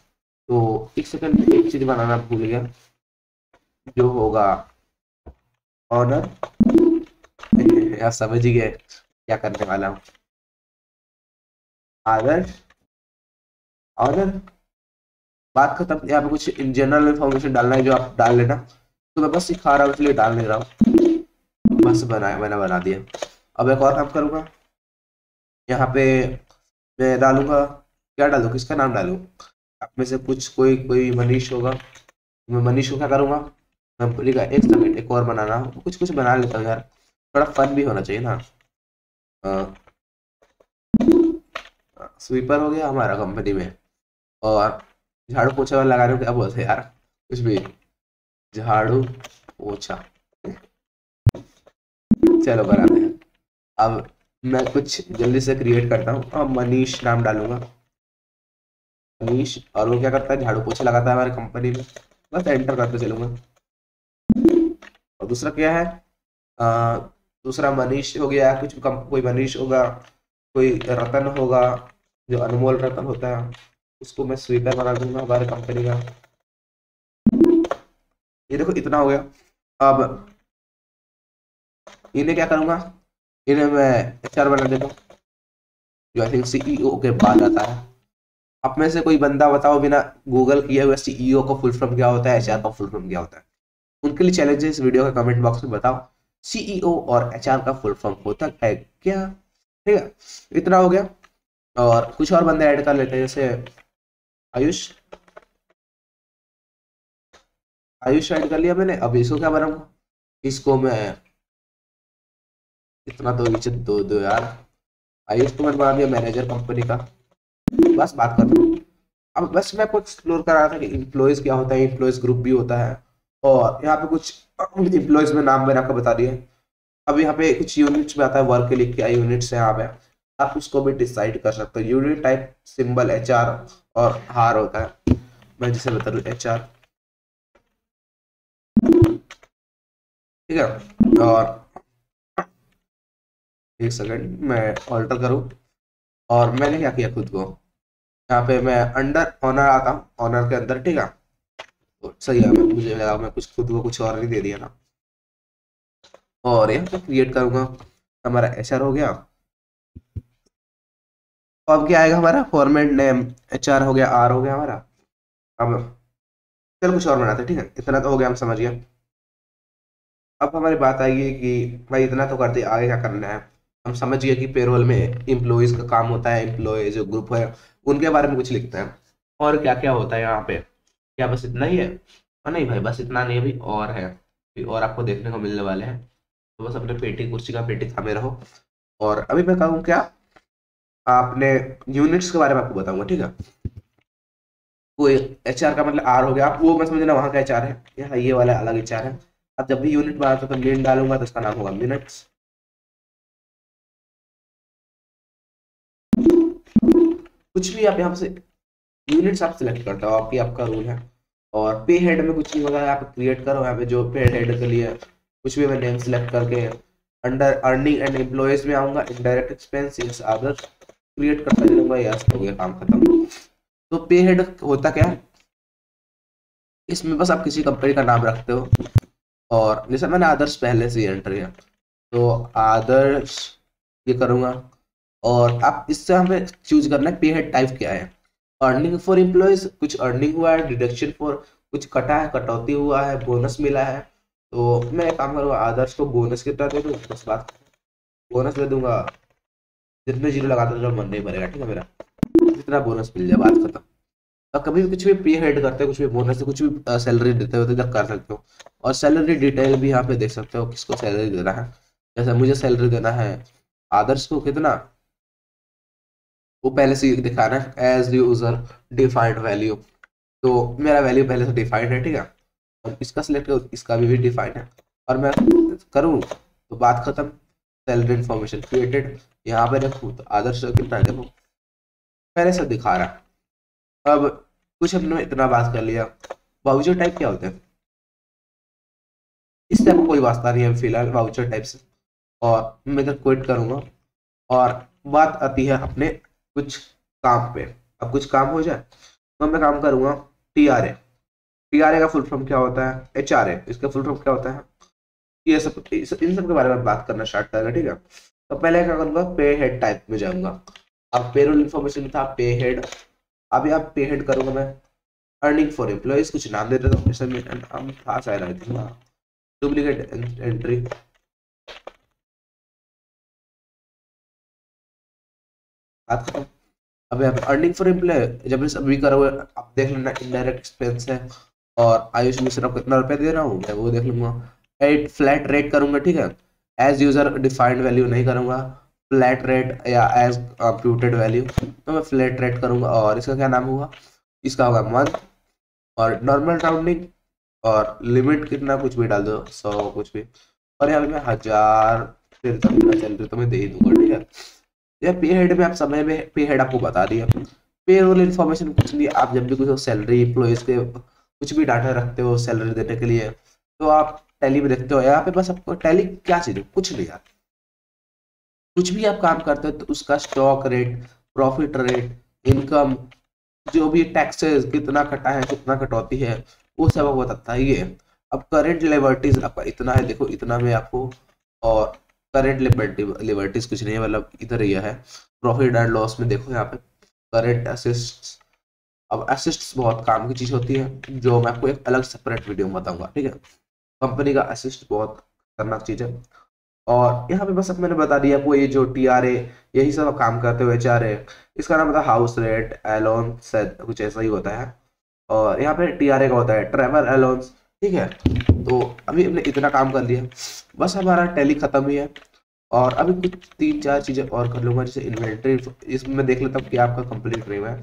तो एक सेकंड में एक चीज बनाना भूल गया, जो होगा ऑनर। आप समझ ही गए क्या करने वाला हूँ, आदर्श, ऑनर, बात खत्म। यहाँ पे कुछ इन जनरल इन्फॉर्मेशन डालना है जो आप डाल लेना, तो मैं बस सिखा रहा हूँ इसलिए डाल नहीं रहा हूँ। बस बनाया, मैंने बना दिया। अब एक और काम करूंगा, यहाँ पे मैं डालूंगा, क्या डालूं, किसका नाम डालूं। आप में से कुछ कोई कोई मनीष होगा, मैं मनीष को क्या करूंगा, कंपनी का, एक सेकंड एक और बनाना, कुछ कुछ बना लेता हूँ यार, थोड़ा फन भी होना चाहिए ना। स्वीपर हो गया हमारा कंपनी में। और झाड़ू पोछा वाला लगाने को क्या बोलते हैं यार, कुछ भी, झाड़ू पोछा, चलो बनाते हैं। अब मैं कुछ जल्दी से क्रिएट करता हूँ, अब मनीष नाम डालूंगा, मनीष। और वो क्या करता है, झाड़ू पोछा लगाता है हमारी कंपनी में, बस एंटर करते चलूंगा। और दूसरा क्या है, आ, दूसरा मनीष हो गया, कुछ कोई मनीष होगा, कोई रतन होगा, जो अनमोल रतन होता है, उसको मैं स्वीपर बना दूंगा हमारे कंपनी का। ये देखो इतना हो गया। अब इन्हें क्या करूंगा, इन्हें मैं HR बना देता हूँ, जो आई थिंक CEO के बाद आता है। आप में से कोई बंदा बताओ बिना गूगल किए हुए CEO का फुल फॉर्म क्या होता है, HR का फुल फॉर्म क्या होता है। उनके लिए चैलेंज है, इस वीडियो का कमेंट बॉक्स में बताओ CEO और HR का फुल फॉर्म होता है क्या, ठीक है। इतना हो गया। और कुछ और बंदे ऐड कर लेते हैं, जैसे आयुष, आयुष ऐड कर लिया मैंने। अब इसको क्या बनाऊंगा, इसको मैं, इतना तो नीचे दो दो यार। आयुष को मैंने बना दिया मैनेजर कंपनी का, बस बात कर रहा हूँ। अब बस मैं आपको एक्सप्लोर कर रहा था कि इम्प्लॉयज क्या होता है, इम्प्लॉयज ग्रुप भी होता है। और यहाँ पे कुछ इम्प्लॉयज में नाम मैंने आपको बता दिया। अब यहाँ पे कुछ यूनिट्स में आता है, वर्क के लिए क्या यूनिट्स है यहाँ पे, आप उसको भी डिसाइड कर सकते हो। यूनिट टाइप सिंबल HR और हार होता है, मैं जिसे बता दूँ HR, ठीक है। और एक सेकंड मैं ऑल्टर करूँ। और मैंने क्या किया खुद को, यहाँ पे मैं अंडर ऑनर आता हूँ, ऑनर के अंदर, ठीक है। तो सही है, मुझे लगा मैं कुछ खुद को कुछ और नहीं दे दिया ना। और यहाँ पे क्रिएट करूंगा, हमारा एचआर हो गया। तो अब क्या आएगा हमारा फॉर्मेट नेम, एचआर हो गया, आर हो गया हमारा। अब चल कुछ और बनाते हैं, ठीक है, इतना तो हो गया, हम समझ गए। अब हमारी बात आएगी कि भाई इतना तो करते, आगे क्या करना है। हम समझ गए कि पेरोल में एम्प्लॉयज का काम होता है, एम्प्लॉय जो ग्रुप है उनके बारे में कुछ लिखते हैं। और क्या क्या होता है यहाँ पे, क्या बस इतना ही है? नहीं भाई, बस इतना नहीं, अभी और है, फिर और आपको देखने को मिलने वाले हैं। तो बस अपने पेटी कुर्सी का पेटी थामे रहो। और अभी मैं कहूँ क्या, आपने यूनिट्स के बारे में आपको बताऊंगा, ठीक है। कोई एचआर का मतलब आर हो गया, आप वो मत समझना वहां का एचआर है, ये वाला अलग एचआर है। अब जब भी यूनिट बनाता तो मेन डालूंगा तो उसका नाम होगा मिनट्स। कुछ भी आप यहाँ से यूनिट्स आप सिलेक्ट करते हो, आपकी आपका रूल है। और पे हेड में कुछ नहीं होगा, आप क्रिएट करो यहाँ पे जो पे हेड के लिए कुछ भी मैं नेम सिलेक्ट करके अंडर अर्निंग एंड एम्प्लॉयज में आऊंगा, indirect expense yes other create करता जाऊंगा, यस हो गया काम खत्म। तो पे हेड होता क्या है, इसमें बस आप किसी कंपनी का नाम रखते हो। और जैसे मैंने आदर्श पहले से एंटर किया, तो आदर्श ये करूंगा। और आप इससे हमें चूज करना है पे हेड टाइप क्या है। अर्निंग फॉर एम्प्लॉयज, कुछ अर्निंग हुआ है, डिडक्शन फॉर कुछ कटा है, कटौती हुआ है, बोनस मिला है। तो मैं एक काम करूंगा, आदर्श को बोनस कितना दे दूँ, बस बात, बोनस दे दूंगा। जितने जीरो लगाता तो मन नहीं भरेगा, ठीक है मेरा, जितना बोनस मिल जाए बात खत्म। और कभी भी कुछ भी पे हेड करते हो, कुछ भी बोनस से कुछ भी सैलरी देते हो तो इधर कर सकते हो। और सैलरी डिटेल भी यहाँ पे देख सकते हो, किसको सैलरी देना है। जैसे मुझे सैलरी देना है आदर्श को कितना, वो पहले से ही दिखाना है एज यूजर डिफाइंड वैल्यू। तो मेरा वैल्यू पहले से डिफाइंड है, ठीक है। और इसका सिलेक्ट करो, इसका भी डिफाइंड है। और मैं करूँ तो बात खत्म। सैलरी इन्फॉर्मेशन क्रिएटेड, यहाँ पे रखूँ तो आदर्श कितना देखो पहले से दिखा रहा है। अब कुछ हमने इतना बात कर लिया, वाउचर टाइप क्या होते हैं, इससे आपको कोई वास्ता नहीं है फिलहाल वाउचर टाइप से। और मैं इधर क्विट करूंगा। और बात आती है अपने कुछ काम पे। अब कुछ काम हो जाए तो मैं काम करूंगा टीआरए। टीआरए का फुल फॉर्म क्या होता है, एचआरए इसका फुल फॉर्म क्या होता है, ये सब इन सब के बारे में बात करना स्टार्ट करेंगे, ठीक है। तो पहले क्या करूंगा, पे हेड टाइप में जाऊंगा। अब पेरोल इन्फॉर्मेशन था पे हेड, अभी आप पे हेड करूंगा मैं अर्निंग फॉर एम्प्लॉयज, कुछ नाम दे देता हूँ, जैसे नाम था शायद आई थिंक, डुप्लीकेट एंट्री। बात खत्म। अब यहाँ पे अर्निंग फॉर एम्प्लॉय जब मैं अभी करा हुआ आप देख लेना, इनडायरेक्ट एक्सपेंस है। और आयुष मिश्रा को कितना रुपया दे रहा हूँ मैं वो देख लूंगा। एट फ्लैट रेट करूंगा, ठीक है। एज यूजर डिफाइंड वैल्यू नहीं करूंगा, फ्लैट रेट या एज कंप्यूटेड वैल्यू, तो मैं फ्लैट रेट करूंगा। और इसका क्या नाम होगा, इसका होगा मंथ। और नॉर्मल राउंडिंग, और लिमिट कितना कुछ भी डाल दो, 100 कुछ भी। और यहाँ पे मैं 1000 फिर तक चल रही तो मैं दे ही दूंगा, ठीक है। या पे हेड में आप समय में पे हेड आपको बता दिया। पे रोल इन्फॉर्मेशन कुछ नहीं, आप जब भी कुछ सैलरी एम्प्लॉयज के कुछ भी डाटा रखते हो सैलरी देने के लिए, तो आप टैली में देखते हो। यहाँ पे बस आपको टैली क्या चीज है, कुछ नहीं यार। कुछ भी आप काम करते हो तो उसका stock rate, profit rate, income, जो भी टैक्सेस कितना कटा है, कितना कटौती है, वो सब आपको बताता है ये। अब करेंट लिबर्टीज आपका इतना है, देखो इतना में आपको। और करेंट लिबर्टीज कुछ नहीं है, मतलब इधर ये है। प्रॉफिट एंड लॉस में देखो यहाँ पे करेंट असिस्ट। अब असिस्ट बहुत काम की चीज होती है, जो मैं आपको एक अलग सेपरेट वीडियो में बताऊंगा, ठीक है। कंपनी का असिस्ट बहुत खतरनाक चीज है। और यहाँ पे बस अब मैंने बता दिया आपको, ये जो टीआरए यही सब काम करते हुए एचआरए, इसका नाम था हाउस रेट एलोन, कुछ ऐसा ही होता है। और यहाँ पे टीआरए का होता है ट्रैवल अलाउंस, ठीक है। तो अभी हमने इतना काम कर लिया, बस हमारा टैली खत्म ही है। और अभी कुछ 3-4 चीजें और कर लूंगा, जैसे इन्वेंटरी, इसमें देख लेता हूँ कि आपका कंप्लीट नहीं हुआ है।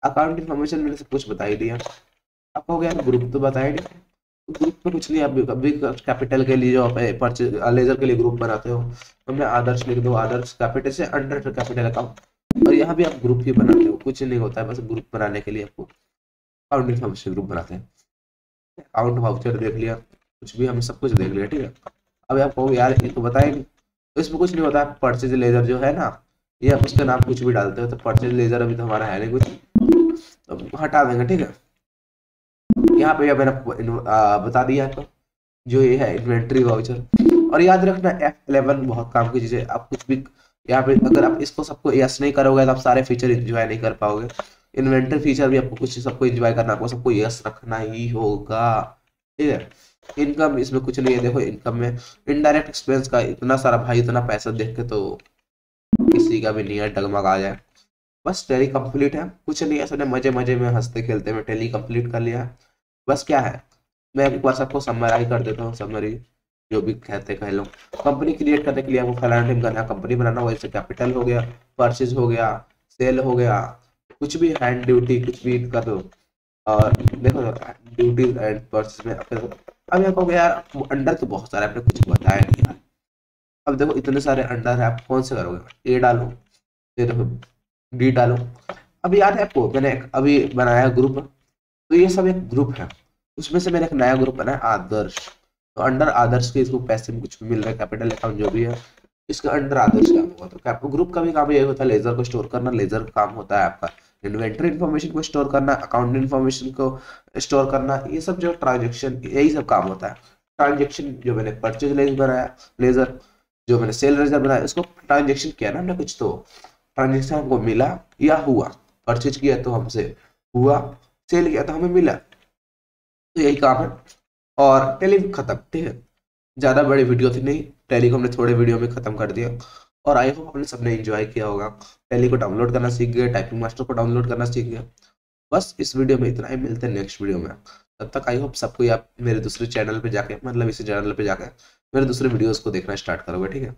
अकाउंट इन्फॉर्मेशन मैंने सब कुछ बता ही दिया। आपका हो गया, ग्रुप तो बताया नहीं, ग्रुप में कुछ नहीं। अभी कैपिटल के लिए जो आप परचेज लेजर के लिए ग्रुप बनाते हो, तो मैं आदर्श लिख दो, आदर्श कैपिटल से अंडर कैपिटल अकाउंट। और यहाँ भी आप ग्रुप ही बनाते हो, कुछ नहीं होता है, बस ग्रुप बनाने के लिए आपको अकाउंट इन्फॉर्मेशन ग्रुप बनाते हैं। अकाउंट वाउचर देख लिया, कुछ भी हम सब कुछ देख लिया, ठीक है। अब आप कहो यार ये तो बताया नहीं, तो इसमें कुछ नहीं होता। परचेज लेजर जो है ना, ये आप उसका नाम कुछ भी डालते हो, तो परचेज लेजर अभी तो हमारा है नहीं कुछ, तो हटा देंगे, ठीक है। यहाँ पे मैंने आपको बता दिया आपको जो ये है इन्वेंट्री वाउचर। और याद रखना F11 बहुत काम की चीज है। आप कुछ भी यहाँ पे अगर आप इसको सबको यस नहीं करोगे तो आप सारे फीचर एंजॉय नहीं कर पाओगे। इन्वेंटरी फीचर भी आपको कुछ सबको एंजॉय करना, आपको सबको यस रखना ही होगा, ठीक है। इनकम इसमें कुछ नहीं है, देखो इनकम में इनडायरेक्ट एक्सपेंस का इतना सारा भाई, इतना पैसा देख के तो किसी का भी नहीं है डगमगा जाए। बस टैली कंप्लीट है, कुछ नहीं है, सबने मजे मजे में हंसते खेलते में टैली कंप्लीट कर लिया है। बस क्या है, मैं एक बार सबको समराइज कर देता हूँ, समरी जो भी कहते कह लो। कंपनी क्रिएट करने के लिए आपको फलाना टाइम करना है, कंपनी बनाना, वैसे कैपिटल हो गया, परचेज हो गया, सेल हो गया, कुछ भी हैंड ड्यूटी कुछ भी कर दो। और देखो ड्यूटीज एंड परचेज में अब ये कहोगे यार अंडर तो बहुत सारे, आपने कुछ बताया नहीं यार। अब देखो इतने सारे अंडर है, आप कौन से करोगे, ए डालो, फिर डी डालो। अब याद है आपको मैंने अभी बनाया ग्रुप, तो ये सब एक ग्रुप है, उसमें से मैंने एक नया ग्रुप बनाया आदर्श। तो अंडर आदर्श के इसको पैसे में कुछ भी मिल रहा है, कैपिटल अकाउंट जो भी है इसका अंडर आदर्श काम होगा। तो आपको ग्रुप का भी काम यही होता है, लेजर को स्टोर करना, लेजर का काम होता है आपका इन्वेंटरी इन्फॉर्मेशन को स्टोर करना, अकाउंट इन्फॉर्मेशन को स्टोर करना, ये सब जो ट्रांजेक्शन यही सब काम होता है। ट्रांजेक्शन जो मैंने परचेज लेजर बनाया, लेजर जो मैंने सेल लेजर बनाया, इसको ट्रांजेक्शन किया ना हमने कुछ, तो ट्रांजेक्शन हमको मिला या हुआ, परचेज किया तो हमसे हुआ, सेल किया तो हमें मिला, तो यही काम है। और टेली खत्म, ठीक है। ज्यादा बड़ी वीडियो थी नहीं, टेली को हमने थोड़े वीडियो में खत्म कर दिया। और आई होप आपने सबने एंजॉय किया होगा, टेली को डाउनलोड करना सीख गए, टाइपिंग मास्टर को डाउनलोड करना सीख गए। बस इस वीडियो में इतना ही, मिलते हैं नेक्स्ट वीडियो में। तब तक आई होप सबको आप मेरे दूसरे चैनल पे जाके, मतलब इसी चैनल पे जाके मेरे दूसरे वीडियोस को देखना स्टार्ट करोगे, ठीक है।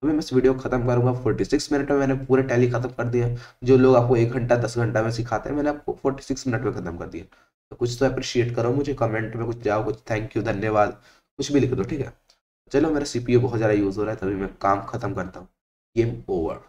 अभी मैं इस वीडियो खत्म करूंगा 46 मिनट में, मैंने पूरे टैली खत्म कर दिया। जो लोग आपको 1 घंटा 10 घंटा में सिखाते हैं, मैंने आपको 46 मिनट में खत्म कर दिया। तो कुछ तो अप्रिशिएट करो मुझे, कमेंट में कुछ जाओ, कुछ थैंक यू धन्यवाद कुछ भी लिख दो, ठीक है। चलो मेरा CPU बहुत ज़्यादा यूज़ हो रहा है, तभी मैं काम खत्म करता हूँ। Game over.